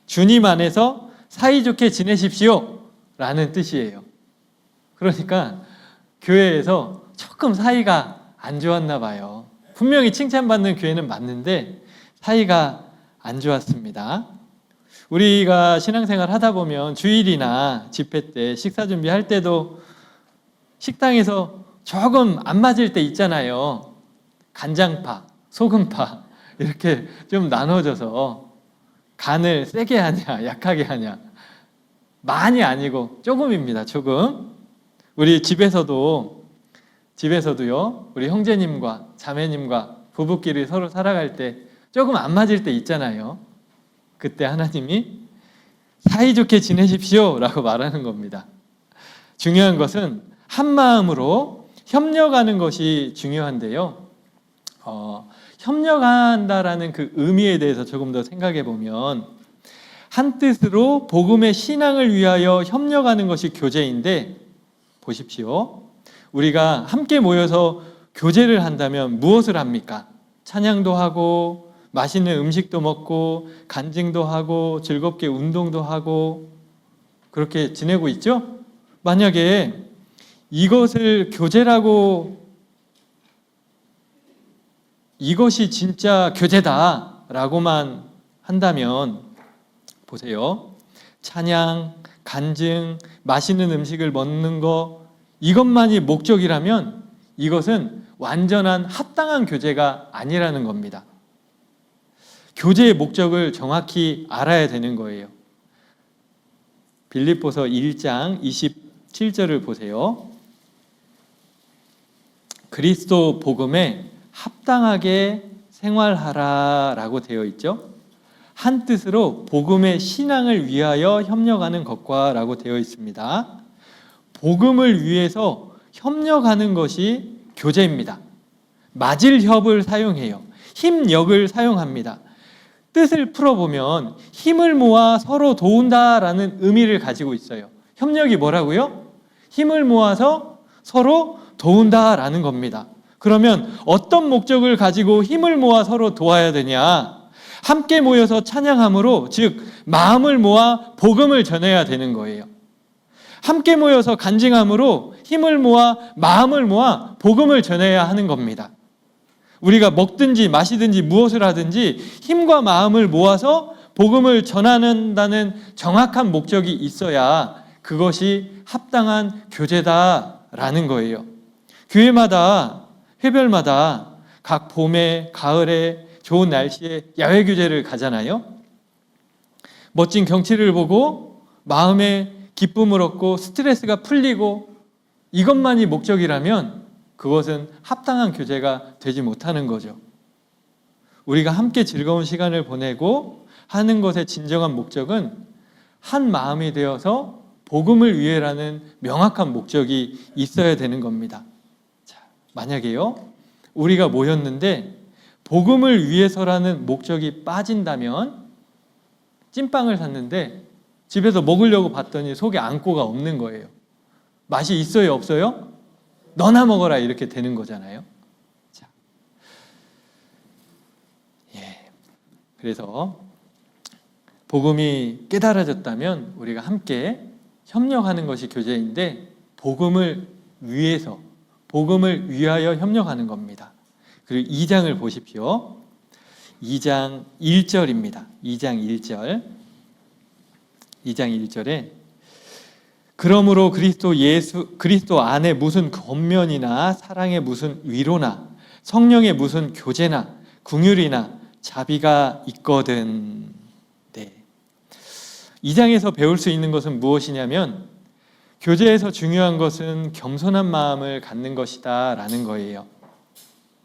주님 안에서 사이좋게 지내십시오 라는 뜻이에요. 그러니까 교회에서 조금 사이가 안 좋았나 봐요. 분명히 칭찬받는 교회는 맞는데 사이가 안 좋았습니다. 우리가 신앙생활 하다 보면 주일이나 집회 때 식사 준비할 때도 식당에서 조금 안 맞을 때 있잖아요. 간장파, 소금파 이렇게 좀 나눠져서 간을 세게 하냐 약하게 하냐, 많이 아니고 조금입니다. 조금. 우리 집에서도요, 우리 형제님과 자매님과 부부끼리 서로 살아갈 때 조금 안 맞을 때 있잖아요. 그때 하나님이 사이좋게 지내십시오 라고 말하는 겁니다. 중요한 것은 한 마음으로 협력하는 것이 중요한데요. 협력한다라는 그 의미에 대해서 조금 더 생각해 보면, 한 뜻으로 복음의 신앙을 위하여 협력하는 것이 교제인데, 보십시오. 우리가 함께 모여서 교제를 한다면 무엇을 합니까? 찬양도 하고 맛있는 음식도 먹고 간증도 하고 즐겁게 운동도 하고 그렇게 지내고 있죠? 만약에 이것을 교제라고, 이것이 진짜 교제다라고만 한다면, 보세요. 찬양, 간증, 맛있는 음식을 먹는 거, 이것만이 목적이라면 이것은 완전한 합당한 교제가 아니라는 겁니다. 교제의 목적을 정확히 알아야 되는 거예요. 빌립보서 1장 27절을 보세요. 그리스도 복음에 합당하게 생활하라 라고 되어 있죠. 한 뜻으로 복음의 신앙을 위하여 협력하는 것과 라고 되어 있습니다. 복음을 위해서 협력하는 것이 교제입니다. 맞을 협을 사용해요. 힘력을 사용합니다. 뜻을 풀어보면 힘을 모아 서로 도운다라는 의미를 가지고 있어요. 협력이 뭐라고요? 힘을 모아서 서로 도운다라는 겁니다. 그러면 어떤 목적을 가지고 힘을 모아 서로 도와야 되냐? 함께 모여서 찬양함으로, 즉 마음을 모아 복음을 전해야 되는 거예요. 함께 모여서 간증함으로 힘을 모아 마음을 모아 복음을 전해야 하는 겁니다. 우리가 먹든지 마시든지 무엇을 하든지 힘과 마음을 모아서 복음을 전하는다는 정확한 목적이 있어야 그것이 합당한 교제다라는 거예요. 교회마다, 회별마다 각 봄에, 가을에, 좋은 날씨에 야외 교제를 가잖아요. 멋진 경치를 보고 마음에 기쁨을 얻고 스트레스가 풀리고, 이것만이 목적이라면 그것은 합당한 교제가 되지 못하는 거죠. 우리가 함께 즐거운 시간을 보내고 하는 것의 진정한 목적은 한 마음이 되어서 복음을 위해라는 명확한 목적이 있어야 되는 겁니다. 자, 만약에요, 우리가 모였는데 복음을 위해서라는 목적이 빠진다면, 찐빵을 샀는데 집에서 먹으려고 봤더니 속에 안고가 없는 거예요. 맛이 있어요, 없어요? 너나 먹어라 이렇게 되는 거잖아요. 자, 그래서 복음이 깨달아졌다면 우리가 함께 협력하는 것이 교제인데, 복음을 위해서, 복음을 위하여 협력하는 겁니다. 그리고 2장을 보십시오. 2장 1절입니다. 2장 1절. 2장 1절에 그러므로 그리스도 안에 무슨 권면이나 사랑의 무슨 위로나 성령의 무슨 교제나 긍휼이나 자비가 있거든. 네. 이 장에서 배울 수 있는 것은 무엇이냐면 교제에서 중요한 것은 겸손한 마음을 갖는 것이다 라는 거예요.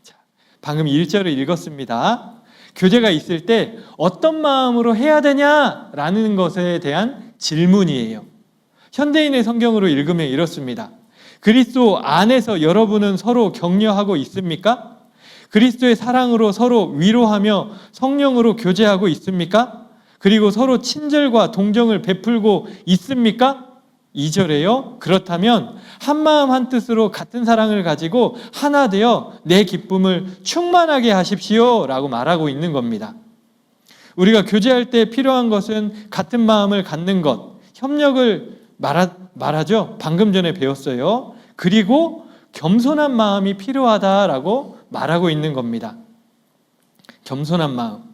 자, 방금 1절을 읽었습니다. 교제가 있을 때 어떤 마음으로 해야 되냐라는 것에 대한 질문이에요. 현대인의 성경으로 읽으면 이렇습니다. 그리스도 안에서 여러분은 서로 격려하고 있습니까? 그리스도의 사랑으로 서로 위로하며 성령으로 교제하고 있습니까? 그리고 서로 친절과 동정을 베풀고 있습니까? 2절에요. 그렇다면 한마음 한뜻으로 같은 사랑을 가지고 하나 되어 내 기쁨을 충만하게 하십시오 라고 말하고 있는 겁니다. 우리가 교제할 때 필요한 것은 같은 마음을 갖는 것, 협력을 말하죠. 방금 전에 배웠어요. 그리고 겸손한 마음이 필요하다라고 말하고 있는 겁니다. 겸손한 마음.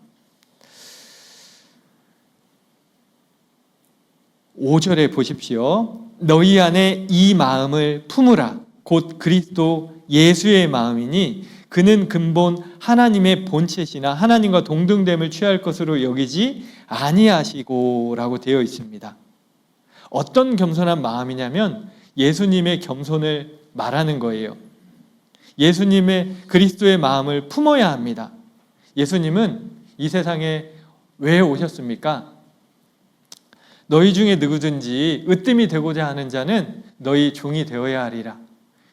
5절에 보십시오. 너희 안에 이 마음을 품으라. 곧 그리스도 예수의 마음이니 그는 근본 하나님의 본체시나 하나님과 동등됨을 취할 것으로 여기지 아니하시고 라고 되어 있습니다. 어떤 겸손한 마음이냐면 예수님의 겸손을 말하는 거예요. 예수님의 그리스도의 마음을 품어야 합니다. 예수님은 이 세상에 왜 오셨습니까? 너희 중에 누구든지 으뜸이 되고자 하는 자는 너희 종이 되어야 하리라.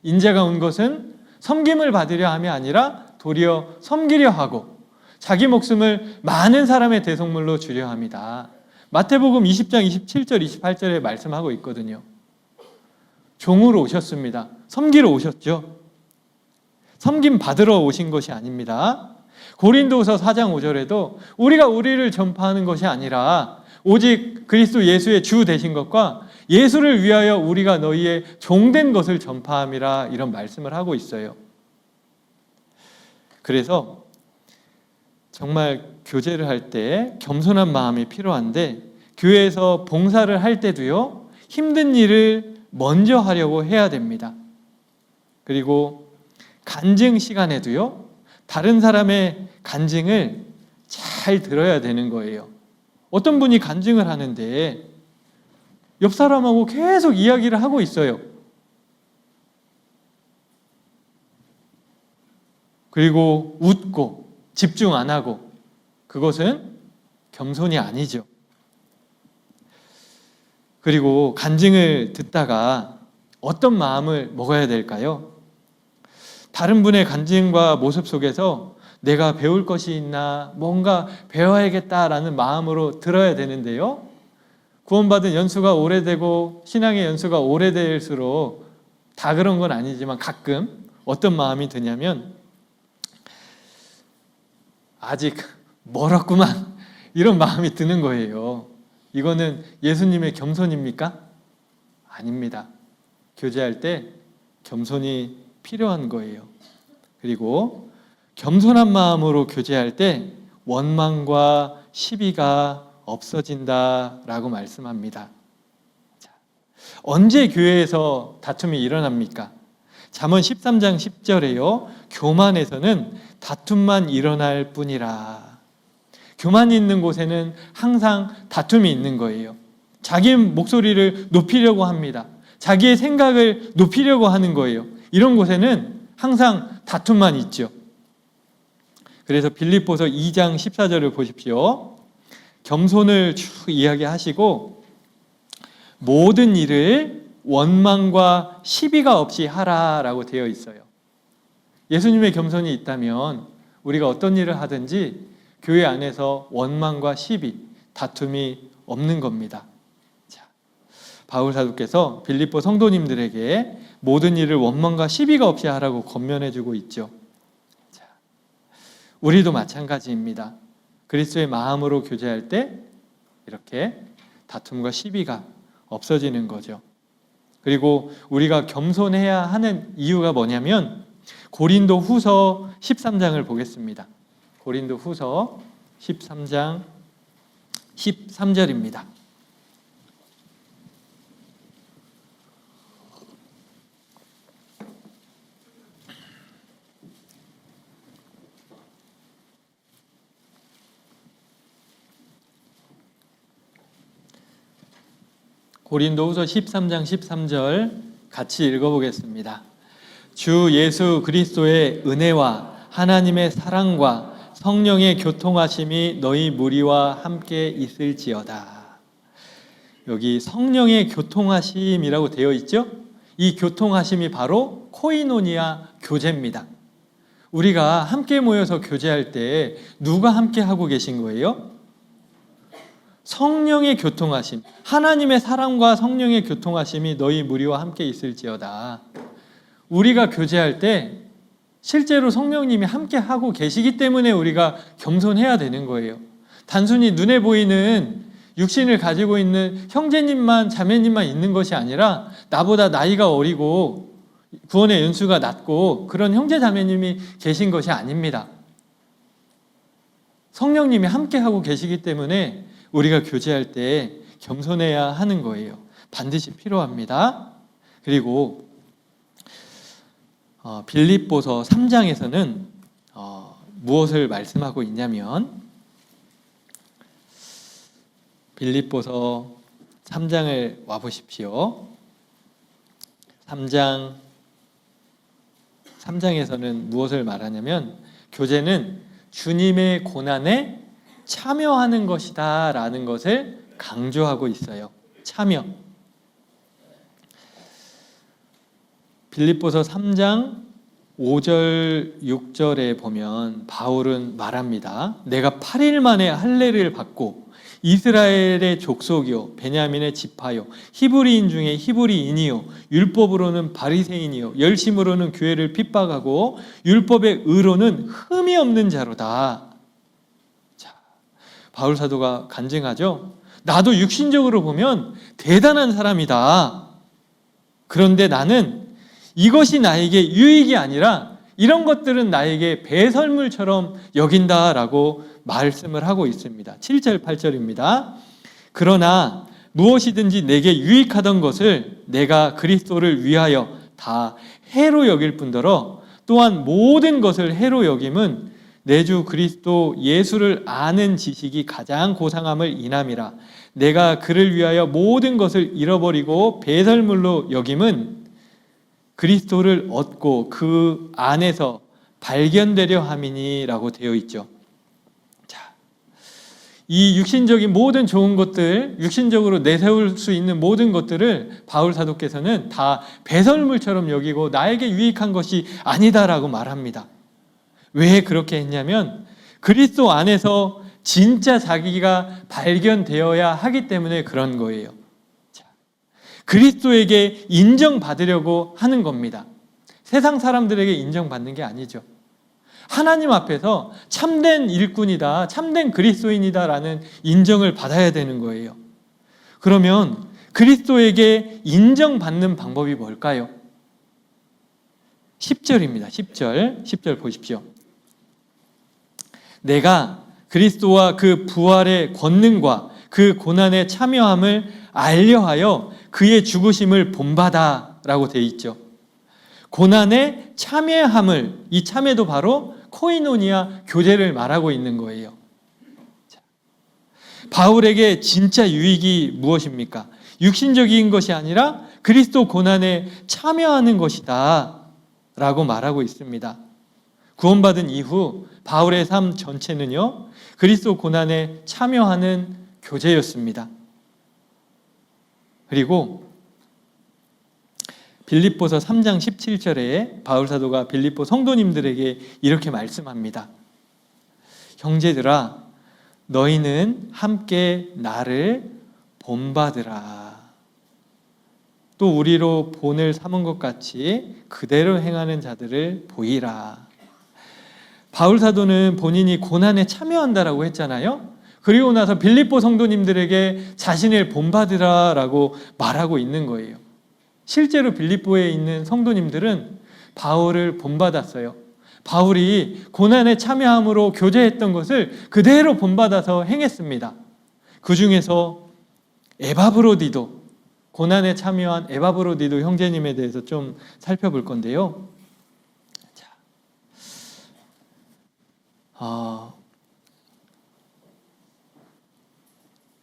인자가 온 것은 섬김을 받으려 함이 아니라 도리어 섬기려 하고 자기 목숨을 많은 사람의 대속물로 주려 합니다. 마태복음 20장 27절 28절에 말씀하고 있거든요. 종으로 오셨습니다. 섬기러 오셨죠. 섬김 받으러 오신 것이 아닙니다. 고린도후서 4장 5절에도 우리가 우리를 전파하는 것이 아니라 오직 그리스도 예수의 주 되신 것과 예수를 위하여 우리가 너희의 종된 것을 전파함이라 이런 말씀을 하고 있어요. 그래서 정말 교제를 할 때 겸손한 마음이 필요한데 교회에서 봉사를 할 때도요 힘든 일을 먼저 하려고 해야 됩니다. 그리고 간증 시간에도요 다른 사람의 간증을 잘 들어야 되는 거예요. 어떤 분이 간증을 하는데 옆 사람하고 계속 이야기를 하고 있어요. 그리고 웃고 집중 안 하고 그것은 겸손이 아니죠. 그리고 간증을 듣다가 어떤 마음을 먹어야 될까요? 다른 분의 간증과 모습 속에서 내가 배울 것이 있나 뭔가 배워야겠다라는 마음으로 들어야 되는데요. 구원받은 연수가 오래되고 신앙의 연수가 오래될수록 다 그런 건 아니지만 가끔 어떤 마음이 드냐면 아직 멀었구만 이런 마음이 드는 거예요. 이거는 예수님의 겸손입니까? 아닙니다. 교제할 때 겸손이 필요한 거예요. 그리고 겸손한 마음으로 교제할 때 원망과 시비가 없어진다라고 말씀합니다. 자, 언제 교회에서 다툼이 일어납니까? 잠언 13장 10절에요. 교만에서는 다툼만 일어날 뿐이라. 교만이 있는 곳에는 항상 다툼이 있는 거예요. 자기 목소리를 높이려고 합니다. 자기의 생각을 높이려고 하는 거예요. 이런 곳에는 항상 다툼만 있죠. 그래서 빌립보서 2장 14절을 보십시오. 겸손을 쭉 이야기하시고 모든 일을 원망과 시비가 없이 하라라고 되어 있어요. 예수님의 겸손이 있다면 우리가 어떤 일을 하든지 교회 안에서 원망과 시비, 다툼이 없는 겁니다. 자, 바울 사도께서 빌립보 성도님들에게 모든 일을 원망과 시비가 없이 하라고 권면해주고 있죠. 자, 우리도 마찬가지입니다. 그리스도의 마음으로 교제할 때 이렇게 다툼과 시비가 없어지는 거죠. 그리고 우리가 겸손해야 하는 이유가 뭐냐면 고린도 후서 13장을 보겠습니다. 고린도 후서 13장 13절입니다. 고린도후서 13장 13절 같이 읽어보겠습니다. 주 예수 그리스도의 은혜와 하나님의 사랑과 성령의 교통하심이 너희 무리와 함께 있을지어다. 여기 성령의 교통하심이라고 되어 있죠? 이 교통하심이 바로 코이노니아 교제입니다. 우리가 함께 모여서 교제할 때 누가 함께 하고 계신 거예요? 성령의 교통하심, 하나님의 사랑과 성령의 교통하심이 너희 무리와 함께 있을지어다. 우리가 교제할 때 실제로 성령님이 함께 하고 계시기 때문에 우리가 겸손해야 되는 거예요. 단순히 눈에 보이는 육신을 가지고 있는 형제님만 자매님만 있는 것이 아니라 나보다 나이가 어리고 구원의 연수가 낮고 그런 형제 자매님이 계신 것이 아닙니다. 성령님이 함께 하고 계시기 때문에 우리가 교제할 때 겸손해야 하는 거예요. 반드시 필요합니다. 그리고 빌립보서 3장에서는 무엇을 말씀하고 있냐면 빌립보서 3장을 와보십시오. 3장에서는 무엇을 말하냐면 교제는 주님의 고난에 참여하는 것이다 라는 것을 강조하고 있어요. 참여. 빌립보서 3장 5절 6절에 보면 바울은 말합니다. 내가 8일 만에 할례를 받고 이스라엘의 족속이요 베냐민의 지파요 히브리인 중에 히브리인이요 율법으로는 바리새인이요 열심으로는 교회를 핍박하고 율법의 의로는 흠이 없는 자로다. 자, 바울 사도가 간증하죠. 나도 육신적으로 보면 대단한 사람이다. 그런데 나는 이것이 나에게 유익이 아니라 이런 것들은 나에게 배설물처럼 여긴다라고 말씀을 하고 있습니다. 7절 8절입니다. 그러나 무엇이든지 내게 유익하던 것을 내가 그리스도를 위하여 다 해로 여길 뿐더러 또한 모든 것을 해로 여김은 내 주 그리스도 예수를 아는 지식이 가장 고상함을 인함이라. 내가 그를 위하여 모든 것을 잃어버리고 배설물로 여김은 그리스도를 얻고 그 안에서 발견되려 함이니라고 되어 있죠. 자, 이 육신적인 모든 좋은 것들, 육신적으로 내세울 수 있는 모든 것들을 바울 사도께서는 다 배설물처럼 여기고 나에게 유익한 것이 아니다라고 말합니다. 왜 그렇게 했냐면 그리스도 안에서 진짜 자기가 발견되어야 하기 때문에 그런 거예요. 그리스도에게 인정받으려고 하는 겁니다. 세상 사람들에게 인정받는 게 아니죠. 하나님 앞에서 참된 일꾼이다, 참된 그리스도인이다 라는 인정을 받아야 되는 거예요. 그러면 그리스도에게 인정받는 방법이 뭘까요? 10절입니다. 10절 보십시오. 내가 그리스도와 그 부활의 권능과 그 고난에 참여함을 알려하여 그의 죽으심을 본받아 라고 되어 있죠. 고난에 참여함을, 이 참여도 바로 코이노니아 교제를 말하고 있는 거예요. 바울에게 진짜 유익이 무엇입니까? 육신적인 것이 아니라 그리스도 고난에 참여하는 것이다 라고 말하고 있습니다. 구원받은 이후 바울의 삶 전체는요, 그리스도 고난에 참여하는 교제였습니다. 그리고 빌립보서 3장 17절에 바울 사도가 빌립보 성도님들에게 이렇게 말씀합니다. 형제들아, 너희는 함께 나를 본받으라. 또 우리로 본을 삼은 것 같이 그대로 행하는 자들을 보이라. 바울 사도는 본인이 고난에 참여한다라고 했잖아요. 그리고 나서 빌립보 성도님들에게 자신을 본받으라라고 말하고 있는 거예요. 실제로 빌립보에 있는 성도님들은 바울을 본받았어요. 바울이 고난에 참여함으로 교제했던 것을 그대로 본받아서 행했습니다. 그 중에서 에바브로디도, 고난에 참여한 에바브로디도 형제님에 대해서 좀 살펴볼 건데요.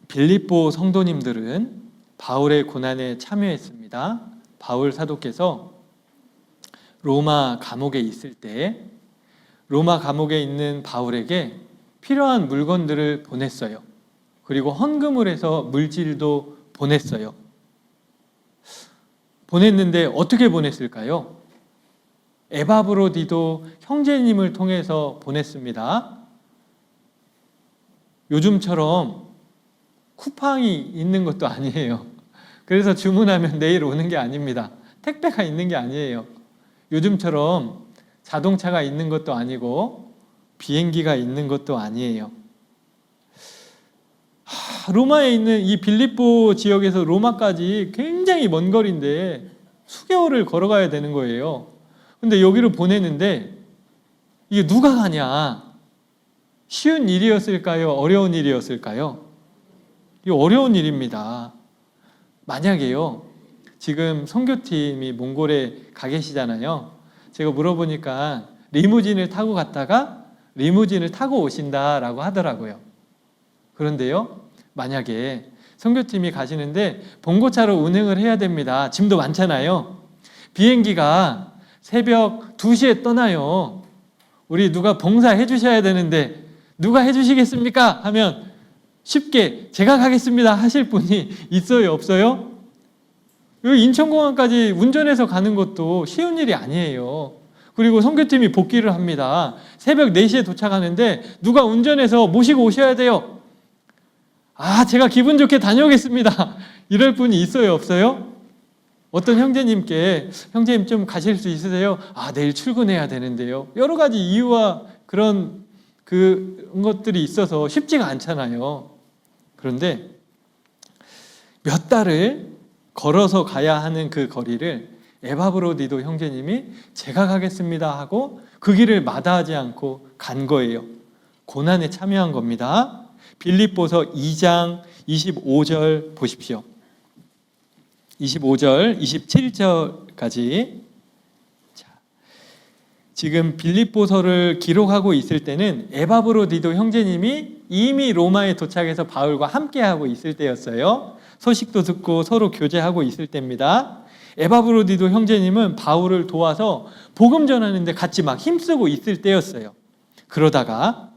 빌립보 성도님들은 바울의 고난에 참여했습니다. 바울 사도께서 로마 감옥에 있을 때 로마 감옥에 있는 바울에게 필요한 물건들을 보냈어요. 그리고 헌금을 해서 물질도 보냈어요. 보냈는데 어떻게 보냈을까요? 에바브로디도 형제님을 통해서 보냈습니다. 요즘처럼 쿠팡이 있는 것도 아니에요. 그래서 주문하면 내일 오는 게 아닙니다. 택배가 있는 게 아니에요. 요즘처럼 자동차가 있는 것도 아니고 비행기가 있는 것도 아니에요. 로마에 있는 이 빌립보 지역에서 로마까지 굉장히 먼 거리인데 수개월을 걸어가야 되는 거예요. 근데 여기를 보내는데 이게 누가 가냐? 쉬운 일이었을까요? 어려운 일이었을까요? 이게 어려운 일입니다. 만약에요, 지금 선교팀이 몽골에 가 계시잖아요. 제가 물어보니까 리무진을 타고 갔다가 리무진을 타고 오신다라고 하더라고요. 그런데요, 만약에 선교팀이 가시는데 봉고차로 운행을 해야 됩니다. 짐도 많잖아요. 비행기가 새벽 2시에 떠나요. 우리 누가 봉사해 주셔야 되는데 누가 해주시겠습니까? 하면 쉽게 제가 가겠습니다 하실 분이 있어요, 없어요? 여기 인천공항까지 운전해서 가는 것도 쉬운 일이 아니에요. 그리고 선교팀이 복귀를 합니다. 새벽 4시에 도착하는데 누가 운전해서 모시고 오셔야 돼요. 제가 기분 좋게 다녀오겠습니다 이럴 분이 있어요, 없어요? 어떤 형제님께 형제님 좀 가실 수 있으세요? 내일 출근해야 되는데요. 여러 가지 이유와 그런 것들이 있어서 쉽지가 않잖아요. 그런데 몇 달을 걸어서 가야 하는 그 거리를 에바브로디도 형제님이 제가 가겠습니다 하고 그 길을 마다하지 않고 간 거예요. 고난에 참여한 겁니다. 빌립보서 2장 25절 보십시오. 25절, 27절까지. 지금 빌립보서를 기록하고 있을 때는 에바브로디도 형제님이 이미 로마에 도착해서 바울과 함께하고 있을 때였어요. 소식도 듣고 서로 교제하고 있을 때입니다. 에바브로디도 형제님은 바울을 도와서 복음 전하는데 같이 막 힘쓰고 있을 때였어요. 그러다가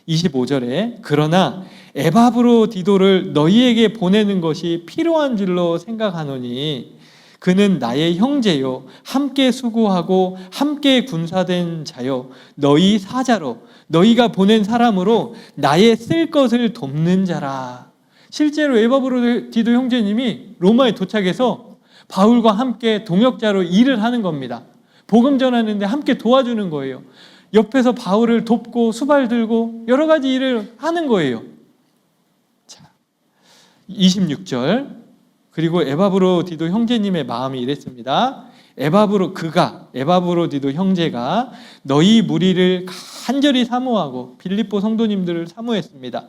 25절에 그러나 에바브로디도를 너희에게 보내는 것이 필요한 줄로 생각하노니 그는 나의 형제요 함께 수고하고 함께 군사된 자요 너희 사자로 너희가 보낸 사람으로 나의 쓸 것을 돕는 자라. 실제로 에바브로디도 형제님이 로마에 도착해서 바울과 함께 동역자로 일을 하는 겁니다. 복음 전하는데 함께 도와주는 거예요. 옆에서 바울을 돕고 수발 들고 여러 가지 일을 하는 거예요. 26절 그리고 에바브로디도 형제님의 마음이 이랬습니다. 에바브로디도 형제가 너희 무리를 간절히 사모하고 빌립보 성도님들을 사모했습니다.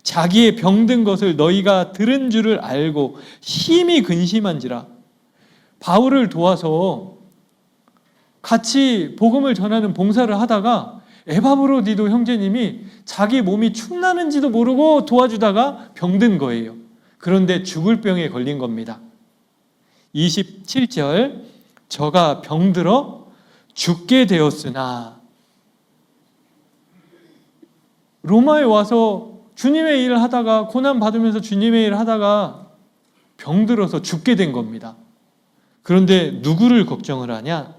자기의 병든 것을 너희가 들은 줄을 알고 심히 근심한지라. 바울을 도와서 같이 복음을 전하는 봉사를 하다가 에바브로디도 형제님이 자기 몸이 축나는지도 모르고 도와주다가 병든 거예요. 그런데 죽을 병에 걸린 겁니다. 27절 저가 병들어 죽게 되었으나. 로마에 와서 주님의 일을 하다가 고난 받으면서 주님의 일을 하다가 병들어서 죽게 된 겁니다. 그런데 누구를 걱정을 하냐?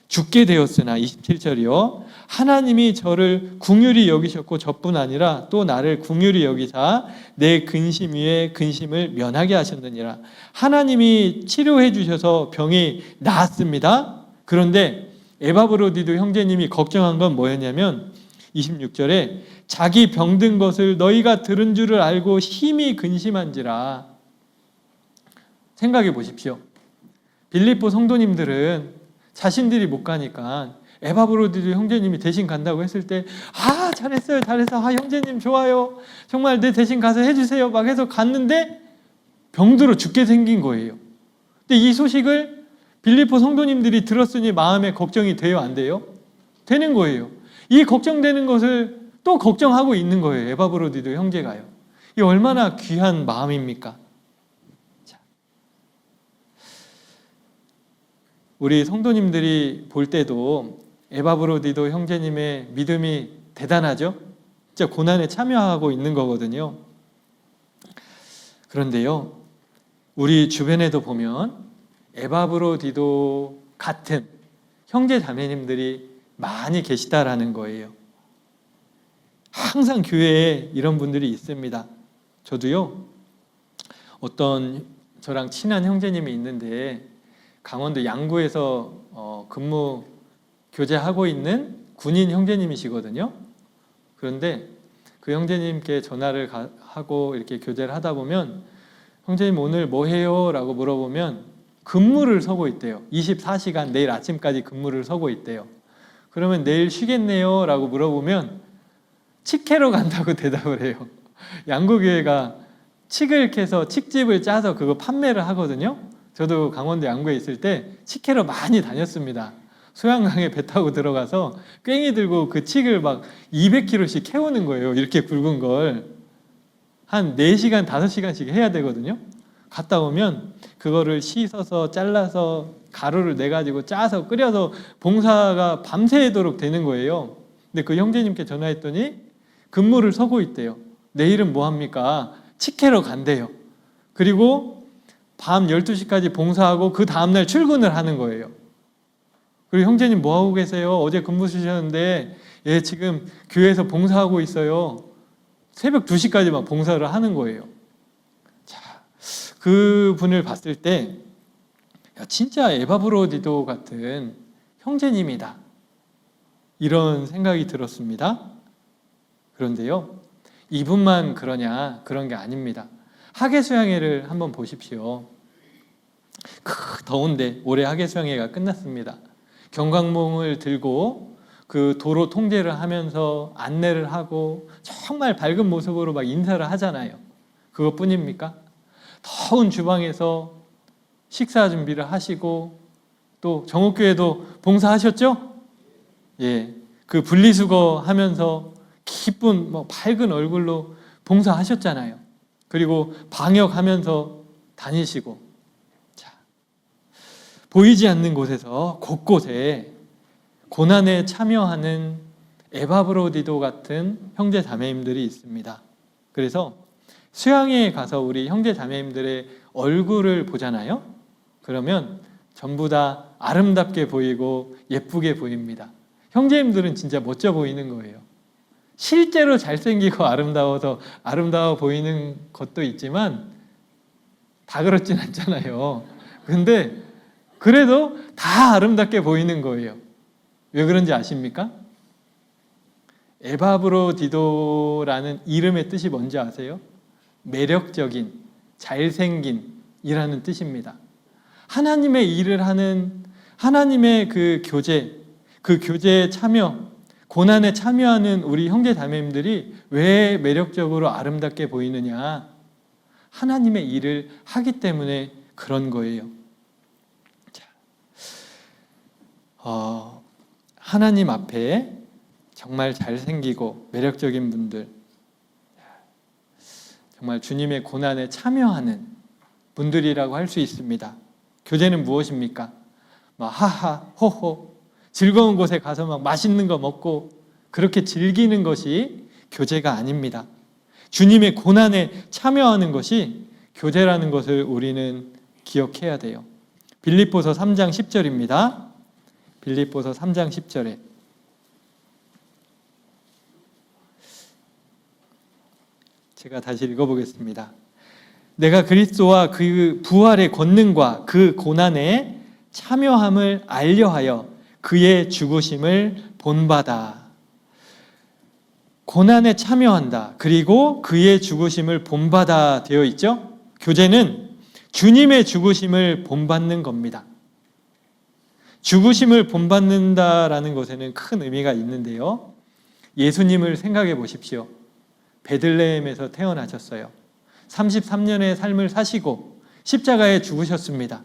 죽게 되었으나 27절이요 하나님이 저를 긍휼히 여기셨고 저뿐 아니라 또 나를 긍휼히 여기사 내 근심 위에 근심을 면하게 하셨느니라. 하나님이 치료해 주셔서 병이 나았습니다. 그런데 에바브로디도 형제님이 걱정한 건 뭐였냐면 26절에 자기 병든 것을 너희가 들은 줄을 알고 심히 근심한지라. 생각해 보십시오. 빌립보 성도님들은 자신들이 못 가니까 에바브로디도 형제님이 대신 간다고 했을 때 잘했어요 형제님 좋아요 정말 내 대신 가서 해주세요 막 해서 갔는데 병들어 죽게 생긴 거예요. 근데 이 소식을 빌립보 성도님들이 들었으니 마음에 걱정이 돼요, 안 돼요? 되는 거예요. 이 걱정되는 것을 또 걱정하고 있는 거예요. 에바브로디도 형제가요. 이 얼마나 귀한 마음입니까? 우리 성도님들이 볼 때도 에바브로디도 형제님의 믿음이 대단하죠? 진짜 고난에 참여하고 있는 거거든요. 그런데요, 우리 주변에도 보면 에바브로디도 같은 형제 자매님들이 많이 계시다라는 거예요. 항상 교회에 이런 분들이 있습니다. 저도요, 어떤 저랑 친한 형제님이 있는데 강원도 양구에서 근무 교제하고 있는 군인 형제님이시거든요. 그런데 그 형제님께 전화를 하고 이렇게 교제를 하다 보면 형제님 오늘 뭐 해요? 라고 물어보면 근무를 서고 있대요. 24시간 내일 아침까지 근무를 서고 있대요. 그러면 내일 쉬겠네요? 라고 물어보면 칡캐러 간다고 대답을 해요. 양구교회가 칡을 캐서 칡집을 짜서 그거 판매를 하거든요. 저도 강원도 양구에 있을 때 칡캐러 많이 다녔습니다. 소양강에 배 타고 들어가서 꽹이 들고 그 칡을 막 200kg씩 캐오는 거예요. 이렇게 굵은 걸. 한 4시간, 5시간씩 해야 되거든요. 갔다 오면 그거를 씻어서 잘라서 가루를 내가지고 짜서 끓여서 봉사가 밤새도록 되는 거예요. 근데 그 형제님께 전화했더니 근무를 서고 있대요. 내일은 뭐 합니까? 칡캐러 간대요. 그리고 밤 12시까지 봉사하고 그 다음날 출근을 하는 거예요. 그리고 형제님 뭐 하고 계세요? 어제 근무 쉬셨는데 예, 지금 교회에서 봉사하고 있어요. 새벽 2시까지 막 봉사를 하는 거예요. 자, 그 분을 봤을 때 야, 진짜 에바브로디도 같은 형제님이다. 이런 생각이 들었습니다. 그런데요, 이분만 그러냐? 그런 게 아닙니다. 하계수양회를 한번 보십시오. 더운데 올해 하계수양회가 끝났습니다. 경광봉을 들고 그 도로 통제를 하면서 안내를 하고 정말 밝은 모습으로 막 인사를 하잖아요. 그것뿐입니까? 더운 주방에서 식사 준비를 하시고 또 정옥교회도 봉사하셨죠? 예, 그 분리수거 하면서 기쁜 밝은 얼굴로 봉사하셨잖아요. 그리고 방역하면서 다니시고, 자, 보이지 않는 곳에서 곳곳에 고난에 참여하는 에바브로디도 같은 형제 자매님들이 있습니다. 그래서 수양회에 가서 우리 형제 자매님들의 얼굴을 보잖아요. 그러면 전부 다 아름답게 보이고 예쁘게 보입니다. 형제님들은 진짜 멋져 보이는 거예요. 실제로 잘생기고 아름다워서 아름다워 보이는 것도 있지만 다 그렇진 않잖아요. 근데 그래도 다 아름답게 보이는 거예요. 왜 그런지 아십니까? 에바브로디도라는 이름의 뜻이 뭔지 아세요? 매력적인, 잘생긴 이라는 뜻입니다. 하나님의 일을 하는 하나님의 그 교제에 참여, 고난에 참여하는 우리 형제 자매님들이 왜 매력적으로 아름답게 보이느냐? 하나님의 일을 하기 때문에 그런 거예요. 자, 하나님 앞에 정말 잘생기고 매력적인 분들, 정말 주님의 고난에 참여하는 분들이라고 할 수 있습니다. 교제는 무엇입니까? 막 하하, 호호, 즐거운 곳에 가서 막 맛있는 거 먹고 그렇게 즐기는 것이 교제가 아닙니다. 주님의 고난에 참여하는 것이 교제라는 것을 우리는 기억해야 돼요. 빌립보서 3장 10절입니다. 빌립보서 3장 10절에 제가 다시 읽어보겠습니다. 내가 그리스도와 그 부활의 권능과 그 고난에 참여함을 알려하여 그의 죽으심을 본받아. 고난에 참여한다. 그리고 그의 죽으심을 본받아 되어 있죠? 교제는 주님의 죽으심을 본받는 겁니다. 죽으심을 본받는다라는 것에는 큰 의미가 있는데요. 예수님을 생각해 보십시오. 베들레헴에서 태어나셨어요. 33년의 삶을 사시고 십자가에 죽으셨습니다.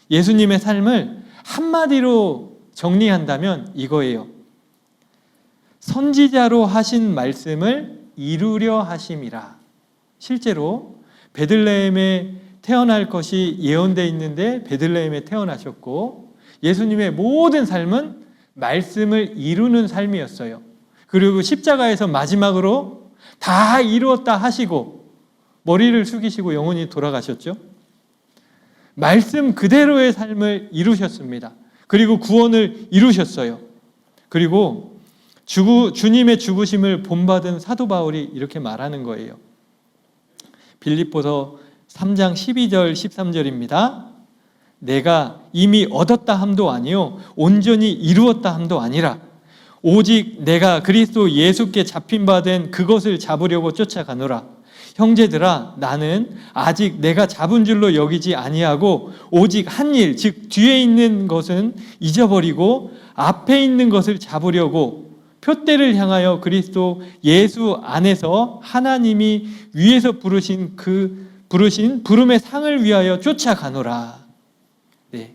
예수님의 삶을 한마디로 정리한다면 이거예요. 선지자로 하신 말씀을 이루려 하심이라. 실제로 베들레헴의 태어날 것이 예언되어 있는데 베들레헴에 태어나셨고, 예수님의 모든 삶은 말씀을 이루는 삶이었어요. 그리고 십자가에서 마지막으로 다 이루었다 하시고 머리를 숙이시고 영원히 돌아가셨죠. 말씀 그대로의 삶을 이루셨습니다. 그리고 구원을 이루셨어요. 그리고 주님의 죽으심을 본받은 사도 바울이 이렇게 말하는 거예요. 빌립보서 3장 12절 13절입니다. 내가 이미 얻었다 함도 아니요 온전히 이루었다 함도 아니라 오직 내가 그리스도 예수께 잡힌 바 된 그것을 잡으려고 쫓아가노라. 형제들아, 나는 아직 내가 잡은 줄로 여기지 아니하고 오직 한 일, 즉 뒤에 있는 것은 잊어버리고 앞에 있는 것을 잡으려고 표대를 향하여 그리스도 예수 안에서 하나님이 위에서 부르신 부름의 상을 위하여 쫓아가노라. 네.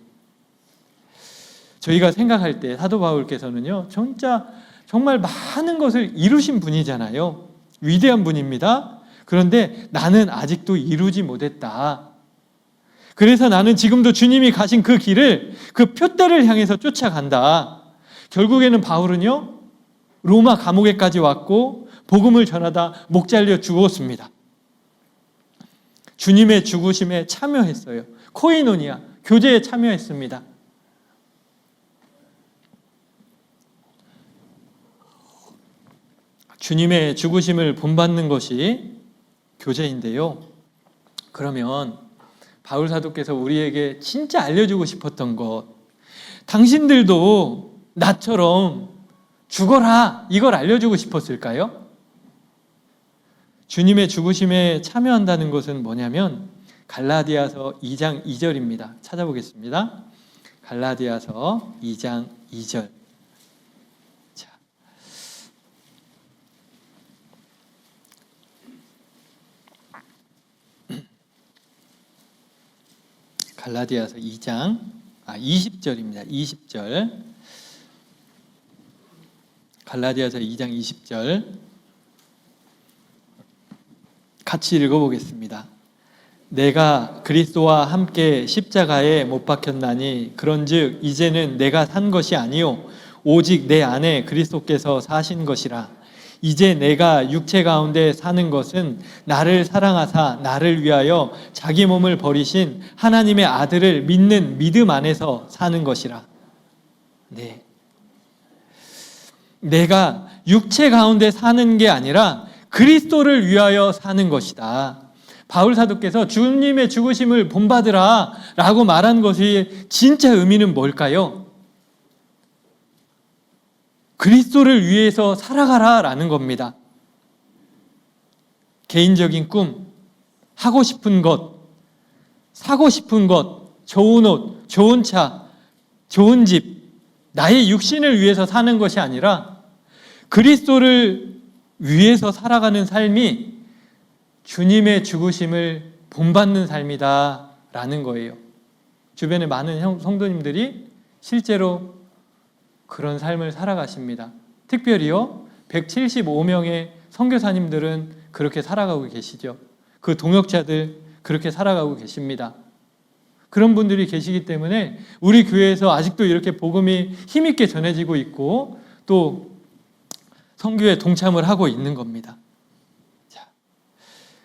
저희가 생각할 때 사도 바울께서는요, 진짜 정말 많은 것을 이루신 분이잖아요. 위대한 분입니다. 그런데 나는 아직도 이루지 못했다. 그래서 나는 지금도 주님이 가신 그 길을, 그 표대를 향해서 쫓아간다. 결국에는 바울은요, 로마 감옥에까지 왔고 복음을 전하다 목 잘려 죽었습니다. 주님의 죽으심에 참여했어요. 코이노니아, 교제에 참여했습니다. 주님의 죽으심을 본받는 것이 교제인데요. 그러면 바울 사도께서 우리에게 진짜 알려주고 싶었던 것, 당신들도 나처럼 죽어라, 이걸 알려주고 싶었을까요? 주님의 죽으심에 참여한다는 것은 뭐냐면 갈라디아서 2장 2절입니다. 찾아보겠습니다. 갈라디아서 2장 2절. 자, 갈라디아서 2장 20절입니다. 20절. 갈라디아서 2장 20절. 같이 읽어보겠습니다. 내가 그리스도와 함께 십자가에 못 박혔나니 그런즉 이제는 내가 산 것이 아니요 오직 내 안에 그리스도께서 사신 것이라. 이제 내가 육체 가운데 사는 것은 나를 사랑하사 나를 위하여 자기 몸을 버리신 하나님의 아들을 믿는 믿음 안에서 사는 것이라. 네. 내가 육체 가운데 사는 게 아니라 그리스도를 위하여 사는 것이다. 바울 사도께서 주님의 죽으심을 본받으라 라고 말한 것이 진짜 의미는 뭘까요? 그리스도를 위해서 살아가라 라는 겁니다. 개인적인 꿈, 하고 싶은 것, 사고 싶은 것, 좋은 옷, 좋은 차, 좋은 집, 나의 육신을 위해서 사는 것이 아니라 그리스도를 위해서 살아가는 삶이 주님의 죽으심을 본받는 삶이다 라는 거예요. 주변에 많은 성도님들이 실제로 그런 삶을 살아가십니다. 특별히요 175명의 선교사님들은 그렇게 살아가고 계시죠. 그 동역자들 그렇게 살아가고 계십니다. 그런 분들이 계시기 때문에 우리 교회에서 아직도 이렇게 복음이 힘있게 전해지고 있고 또 선교에 동참을 하고 있는 겁니다. 자,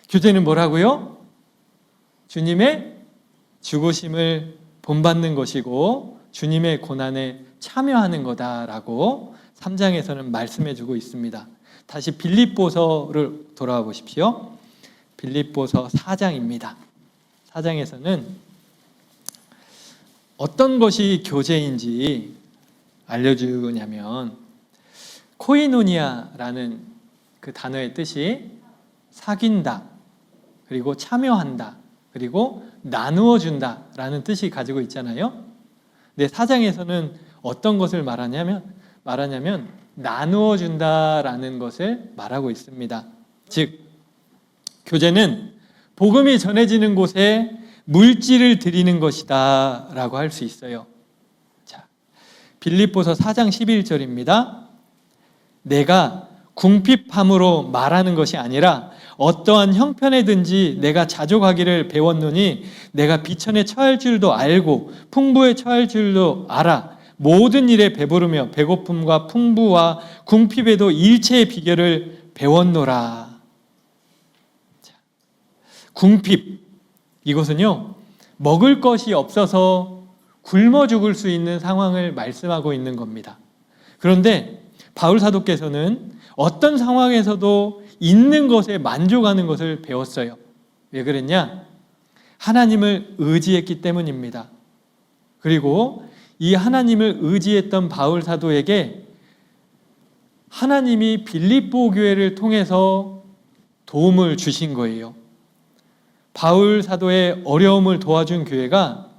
교제는 뭐라고요? 주님의 죽으심을 본받는 것이고 주님의 고난에 참여하는 거다라고 3장에서는 말씀해주고 있습니다. 다시 빌립보서를 돌아와 보십시오. 빌립보서 4장입니다. 4장에서는 어떤 것이 교제인지 알려주냐면 코이노니아라는 그 단어의 뜻이 사귄다, 그리고 참여한다, 그리고 나누어 준다라는 뜻이 가지고 있잖아요. 근데 4장에서는 어떤 것을 말하냐면 나누어 준다라는 것을 말하고 있습니다. 즉 교제는 복음이 전해지는 곳에 물질을 드리는 것이다 라고 할 수 있어요. 자, 빌립보서 4장 11절입니다. 내가 궁핍함으로 말하는 것이 아니라 어떠한 형편에든지 내가 자족하기를 배웠노니 내가 비천에 처할 줄도 알고 풍부에 처할 줄도 알아. 모든 일에 배부르며 배고픔과 풍부와 궁핍에도 일체의 비결을 배웠노라. 궁핍, 이것은요, 먹을 것이 없어서 굶어 죽을 수 있는 상황을 말씀하고 있는 겁니다. 그런데 바울 사도께서는 어떤 상황에서도 있는 것에 만족하는 것을 배웠어요. 왜 그랬냐? 하나님을 의지했기 때문입니다. 그리고 이 하나님을 의지했던 바울 사도에게 하나님이 빌립보 교회를 통해서 도움을 주신 거예요. 바울 사도의 어려움을 도와준 교회가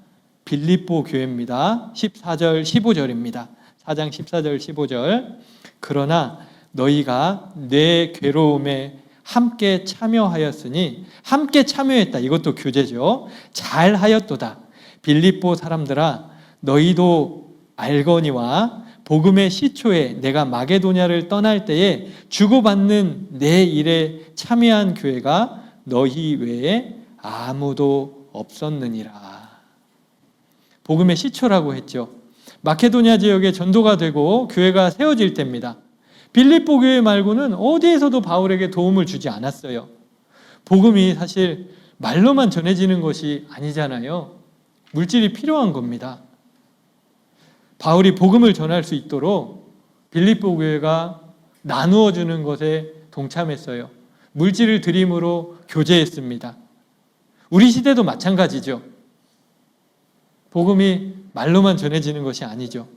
빌립보 교회입니다. 14절 15절입니다. 4장 14절 15절. 그러나 너희가 내 괴로움에 함께 참여하였으니, 함께 참여했다, 이것도 교제죠. 잘하였도다. 빌립보 사람들아, 너희도 알거니와 복음의 시초에 내가 마게도냐를 떠날 때에 주고받는 내 일에 참여한 교회가 너희 외에 아무도 없었느니라. 복음의 시초라고 했죠. 마케도냐 지역에 전도가 되고 교회가 세워질 때입니다. 빌립보 교회 말고는 어디에서도 바울에게 도움을 주지 않았어요. 복음이 사실 말로만 전해지는 것이 아니잖아요. 물질이 필요한 겁니다. 바울이 복음을 전할 수 있도록 빌립보 교회가 나누어 주는 것에 동참했어요. 물질을 드림으로 교제했습니다. 우리 시대도 마찬가지죠. 복음이 말로만 전해지는 것이 아니죠.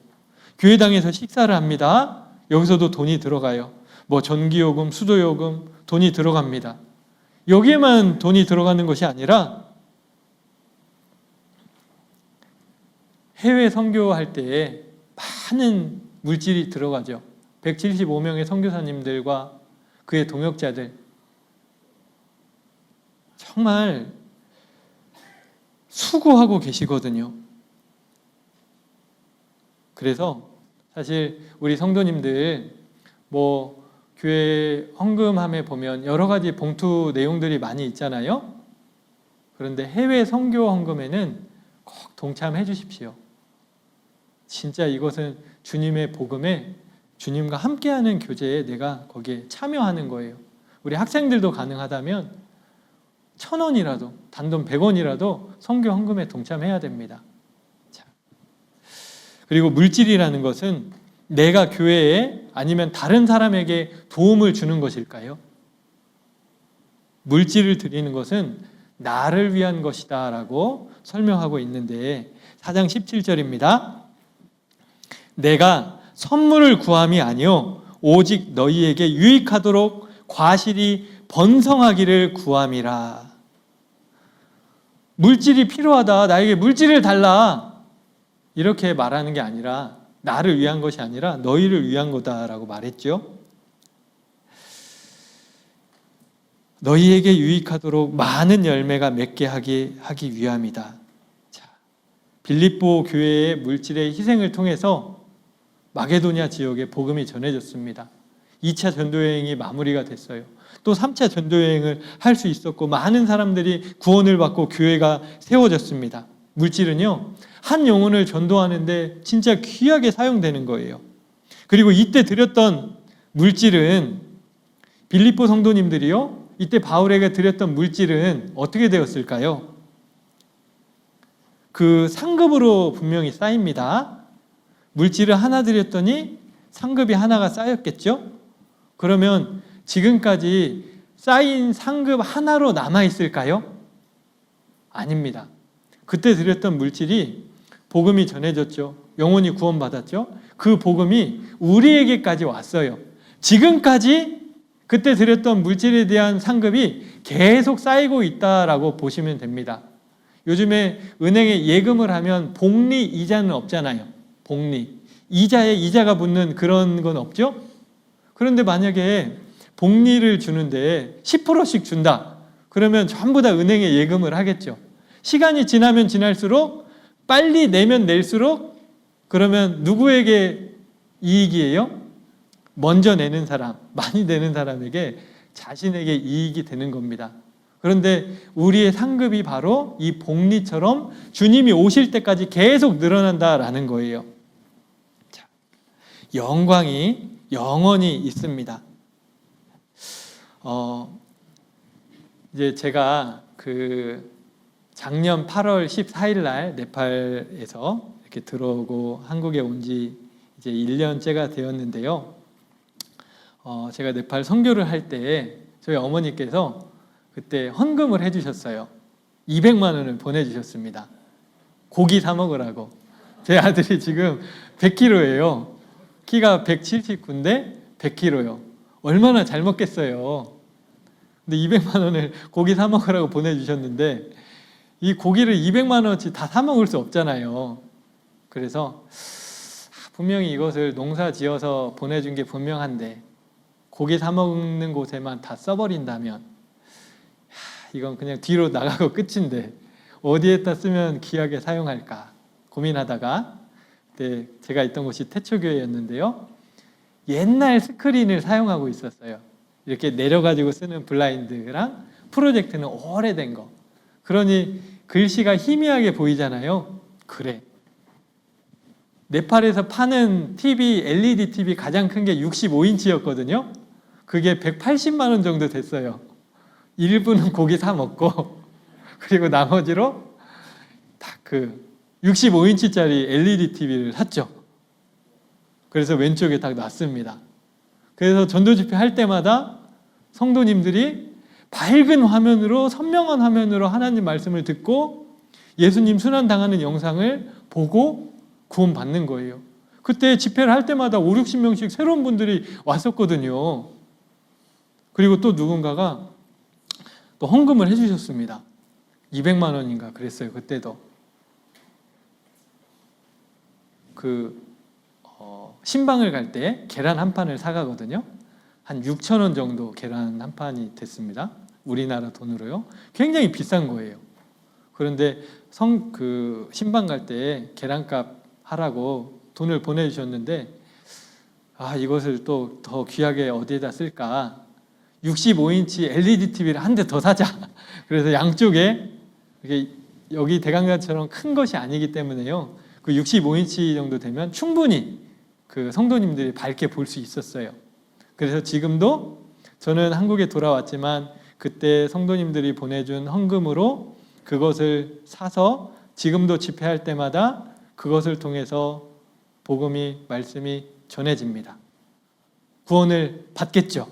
교회당에서 식사를 합니다. 여기서도 돈이 들어가요. 뭐 전기요금, 수도요금, 돈이 들어갑니다. 여기에만 돈이 들어가는 것이 아니라 해외 선교할 때에 많은 물질이 들어가죠. 175명의 선교사님들과 그의 동역자들, 정말 수고하고 계시거든요. 그래서 사실 우리 성도님들 뭐 교회 헌금함에 보면 여러 가지 봉투 내용들이 많이 있잖아요. 그런데 해외 선교 헌금에는 꼭 동참해 주십시오. 진짜 이것은 주님의 복음에, 주님과 함께하는 교제에 내가 거기에 참여하는 거예요. 우리 학생들도 가능하다면 1,000원이라도, 단돈 100원이라도 선교 헌금에 동참해야 됩니다. 자, 그리고 물질이라는 것은 내가 교회에 아니면 다른 사람에게 도움을 주는 것일까요? 물질을 드리는 것은 나를 위한 것이다 라고 설명하고 있는데 4장 17절입니다. 내가 선물을 구함이 아니요 오직 너희에게 유익하도록 과실이 번성하기를 구함이라. 물질이 필요하다, 나에게 물질을 달라, 이렇게 말하는 게 아니라, 나를 위한 것이 아니라 너희를 위한 거다라고 말했죠. 너희에게 유익하도록 많은 열매가 맺게 하기 위함이다. 자, 빌립보 교회의 물질의 희생을 통해서 마게도냐 지역에 복음이 전해졌습니다. 2차 전도여행이 마무리가 됐어요. 또 3차 전도여행을 할 수 있었고 많은 사람들이 구원을 받고 교회가 세워졌습니다. 물질은요, 한 영혼을 전도하는데 진짜 귀하게 사용되는 거예요. 그리고 이때 드렸던 물질은, 빌립보 성도님들이요, 이때 바울에게 드렸던 물질은 어떻게 되었을까요? 그 상급으로 분명히 쌓입니다. 물질을 하나 드렸더니 상급이 하나가 쌓였겠죠? 그러면 지금까지 쌓인 상급 하나로 남아있을까요? 아닙니다. 그때 드렸던 물질이 복음이 전해졌죠. 영혼이 구원받았죠. 그 복음이 우리에게까지 왔어요. 지금까지 그때 드렸던 물질에 대한 상급이 계속 쌓이고 있다라고 보시면 됩니다. 요즘에 은행에 예금을 하면 복리 이자는 없잖아요. 복리. 이자에 이자가 붙는 그런 건 없죠? 그런데 만약에 복리를 주는데 10%씩 준다. 그러면 전부 다 은행에 예금을 하겠죠. 시간이 지나면 지날수록, 빨리 내면 낼수록, 그러면 누구에게 이익이에요? 먼저 내는 사람, 많이 내는 사람에게 자신에게 이익이 되는 겁니다. 그런데 우리의 상급이 바로 이 복리처럼 주님이 오실 때까지 계속 늘어난다라는 거예요. 자, 영광이 영원히 있습니다. 이제 제가 작년 8월 14일 날 네팔에서 이렇게 들어오고 한국에 온 지 이제 1년째가 되었는데요. 제가 네팔 선교를 할 때 저희 어머니께서 그때 헌금을 해주셨어요. 200만 원을 보내주셨습니다. 고기 사 먹으라고. 제 아들이 지금 100kg예요. 키가 179인데 100kg요. 얼마나 잘 먹겠어요. 근데 200만 원을 고기 사 먹으라고 보내주셨는데 이 고기를 200만 원어치 다 사 먹을 수 없잖아요. 그래서 분명히 이것을 농사 지어서 보내준 게 분명한데 고기 사 먹는 곳에만 다 써버린다면 이건 그냥 뒤로 나가고 끝인데 어디에다 쓰면 귀하게 사용할까 고민하다가 그때 제가 있던 곳이 태초교회였는데요. 옛날 스크린을 사용하고 있었어요. 이렇게 내려가지고 쓰는 블라인드랑 프로젝트는 오래된 거. 그러니 글씨가 희미하게 보이잖아요. 그래. 네팔에서 파는 TV, LED TV 가장 큰 게 65인치였거든요. 그게 180만 원 정도 됐어요. 일부는 고기 사 먹고 그리고 나머지로 다 65인치짜리 LED TV를 샀죠. 그래서 왼쪽에 딱 놨습니다. 그래서 전도 집회 할 때마다 성도님들이 밝은 화면으로 선명한 화면으로 하나님 말씀을 듣고 예수님 순환당하는 영상을 보고 구원받는 거예요. 그때 집회를 할 때마다 5, 60명씩 새로운 분들이 왔었거든요. 그리고 또 누군가가 또 헌금을 해주셨습니다. 200만 원인가 그랬어요. 그때도. 신방을 갈 때 계란 한 판을 사가거든요. 한 6천 원 정도 계란 한 판이 됐습니다. 우리나라 돈으로요. 굉장히 비싼 거예요. 그런데 신방 갈 때 계란값 하라고 돈을 보내주셨는데 이것을 또 더 귀하게 어디에다 쓸까 65인치 LED TV를 한 대 더 사자. 그래서 양쪽에 여기 대강단처럼 큰 것이 아니기 때문에요. 65인치 정도 되면 충분히 성도님들이 밝게 볼 수 있었어요. 그래서 지금도 저는 한국에 돌아왔지만 그때 성도님들이 보내준 헌금으로 그것을 사서 지금도 집회할 때마다 그것을 통해서 복음이, 말씀이 전해집니다. 구원을 받겠죠.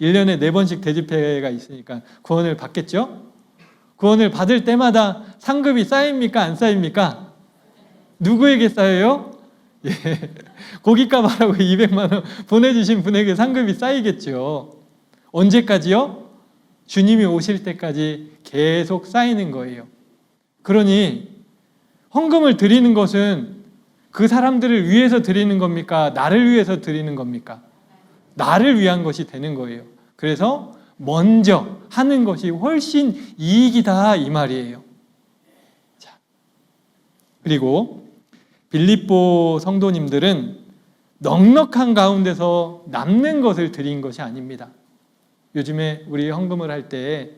1년에 4번씩 대집회가 있으니까 구원을 받겠죠. 구원을 받을 때마다 상급이 쌓입니까? 안 쌓입니까? 누구에게 쌓여요? 예. 고깃값 하라고 200만 원 보내주신 분에게 상급이 쌓이겠죠. 언제까지요? 주님이 오실 때까지 계속 쌓이는 거예요. 그러니 헌금을 드리는 것은 그 사람들을 위해서 드리는 겁니까? 나를 위해서 드리는 겁니까? 나를 위한 것이 되는 거예요. 그래서 먼저 하는 것이 훨씬 이익이다 이 말이에요. 자, 그리고 빌립보 성도님들은 넉넉한 가운데서 남는 것을 드린 것이 아닙니다. 요즘에 우리 헌금을 할 때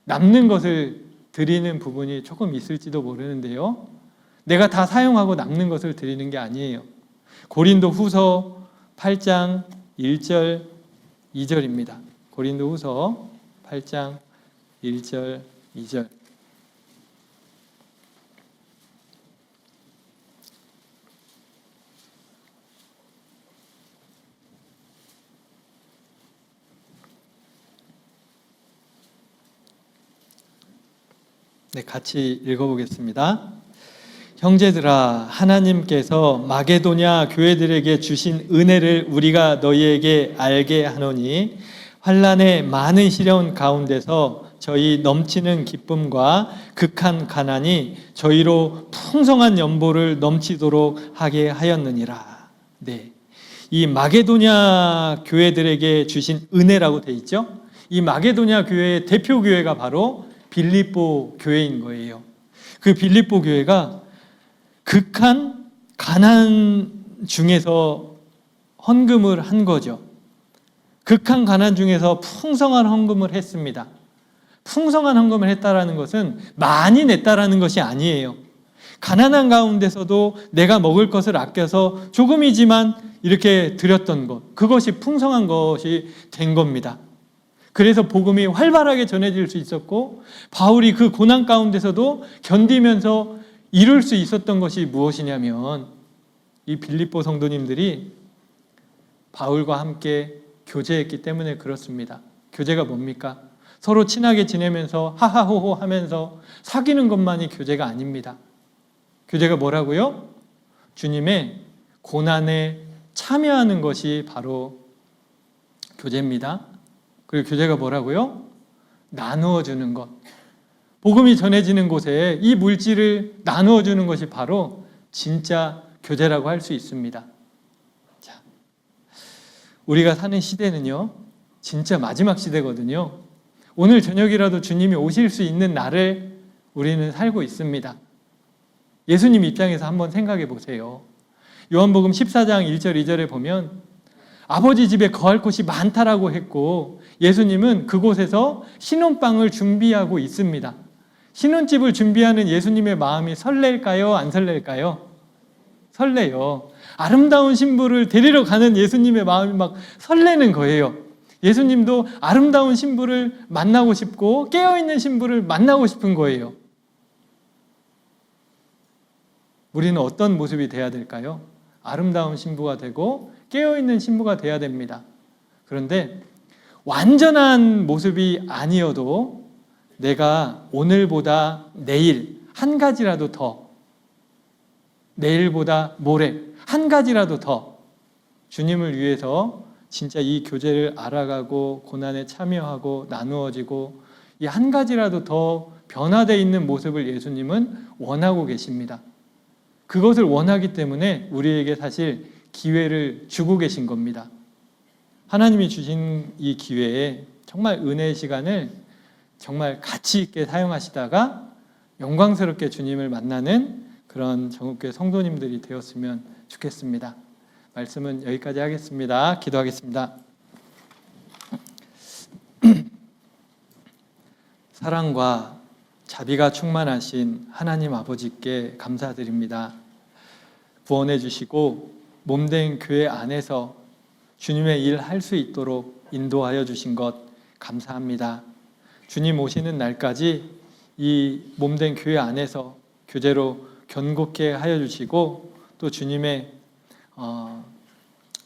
남는 것을 드리는 부분이 조금 있을지도 모르는데요. 내가 다 사용하고 남는 것을 드리는 게 아니에요. 고린도 후서 8장 1절 2절입니다. 고린도 후서 8장 1절 2절. 네, 같이 읽어보겠습니다. 형제들아, 하나님께서 마게도냐 교회들에게 주신 은혜를 우리가 너희에게 알게 하노니 환난의 많은 시련 가운데서 저희 넘치는 기쁨과 극한 가난이 저희로 풍성한 연보를 넘치도록 하게 하였느니라. 네, 이 마게도냐 교회들에게 주신 은혜라고 돼 있죠. 이 마게도냐 교회의 대표 교회가 바로 빌립보 교회인 거예요. 그 빌립보 교회가 극한 가난 중에서 헌금을 한 거죠. 극한 가난 중에서 풍성한 헌금을 했습니다. 풍성한 헌금을 했다라는 것은 많이 냈다라는 것이 아니에요. 가난한 가운데서도 내가 먹을 것을 아껴서 조금이지만 이렇게 드렸던 것, 그것이 풍성한 것이 된 겁니다. 그래서 복음이 활발하게 전해질 수 있었고, 바울이 그 고난 가운데서도 견디면서 이룰 수 있었던 것이 무엇이냐면, 이 빌립보 성도님들이 바울과 함께 교제했기 때문에 그렇습니다. 교제가 뭡니까? 서로 친하게 지내면서 하하호호 하면서 사귀는 것만이 교제가 아닙니다. 교제가 뭐라고요? 주님의 고난에 참여하는 것이 바로 교제입니다. 그리고 교제가 뭐라고요? 나누어 주는 것. 복음이 전해지는 곳에 이 물질을 나누어 주는 것이 바로 진짜 교제라고 할 수 있습니다. 자, 우리가 사는 시대는요, 진짜 마지막 시대거든요. 오늘 저녁이라도 주님이 오실 수 있는 날을 우리는 살고 있습니다. 예수님 입장에서 한번 생각해 보세요. 요한복음 14장 1절 2절에 보면 아버지 집에 거할 곳이 많다라고 했고, 예수님은 그곳에서 신혼방을 준비하고 있습니다. 신혼집을 준비하는 예수님의 마음이 설렐까요? 안 설렐까요? 설레요. 아름다운 신부를 데리러 가는 예수님의 마음이 막 설레는 거예요. 예수님도 아름다운 신부를 만나고 싶고 깨어있는 신부를 만나고 싶은 거예요. 우리는 어떤 모습이 돼야 될까요? 아름다운 신부가 되고 깨어있는 신부가 돼야 됩니다. 그런데 완전한 모습이 아니어도 내가 오늘보다 내일 한 가지라도 더, 내일보다 모레 한 가지라도 더 주님을 위해서 진짜 이 교제를 알아가고 고난에 참여하고 나누어지고 이 한 가지라도 더 변화되어 있는 모습을 예수님은 원하고 계십니다. 그것을 원하기 때문에 우리에게 사실 기회를 주고 계신 겁니다. 하나님이 주신 이 기회에 정말 은혜의 시간을 정말 가치 있게 사용하시다가 영광스럽게 주님을 만나는 그런 정읍교회 성도님들이 되었으면 좋겠습니다. 말씀은 여기까지 하겠습니다. 기도하겠습니다. 사랑과 자비가 충만하신 하나님 아버지께 감사드립니다. 구원해 주시고 몸된 교회 안에서 주님의 일 할 수 있도록 인도하여 주신 것 감사합니다. 주님 오시는 날까지 이 몸된 교회 안에서 교제로 견고케 하여 주시고 또 주님의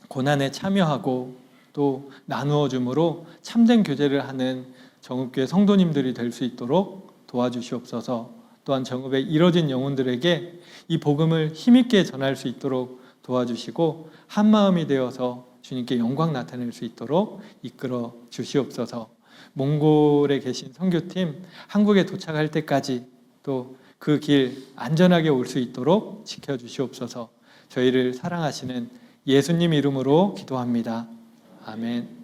고난에 참여하고 또 나누어 줌으로 참된 교제를 하는 정읍교회 성도님들이 될 수 있도록 도와주시옵소서. 또한 정읍에 이뤄진 영혼들에게 이 복음을 힘있게 전할 수 있도록 도와주시고 한마음이 되어서 주님께 영광 나타낼 수 있도록 이끌어 주시옵소서. 몽골에 계신 선교팀 한국에 도착할 때까지 또 그 길 안전하게 올 수 있도록 지켜주시옵소서. 저희를 사랑하시는 예수님 이름으로 기도합니다. 아멘.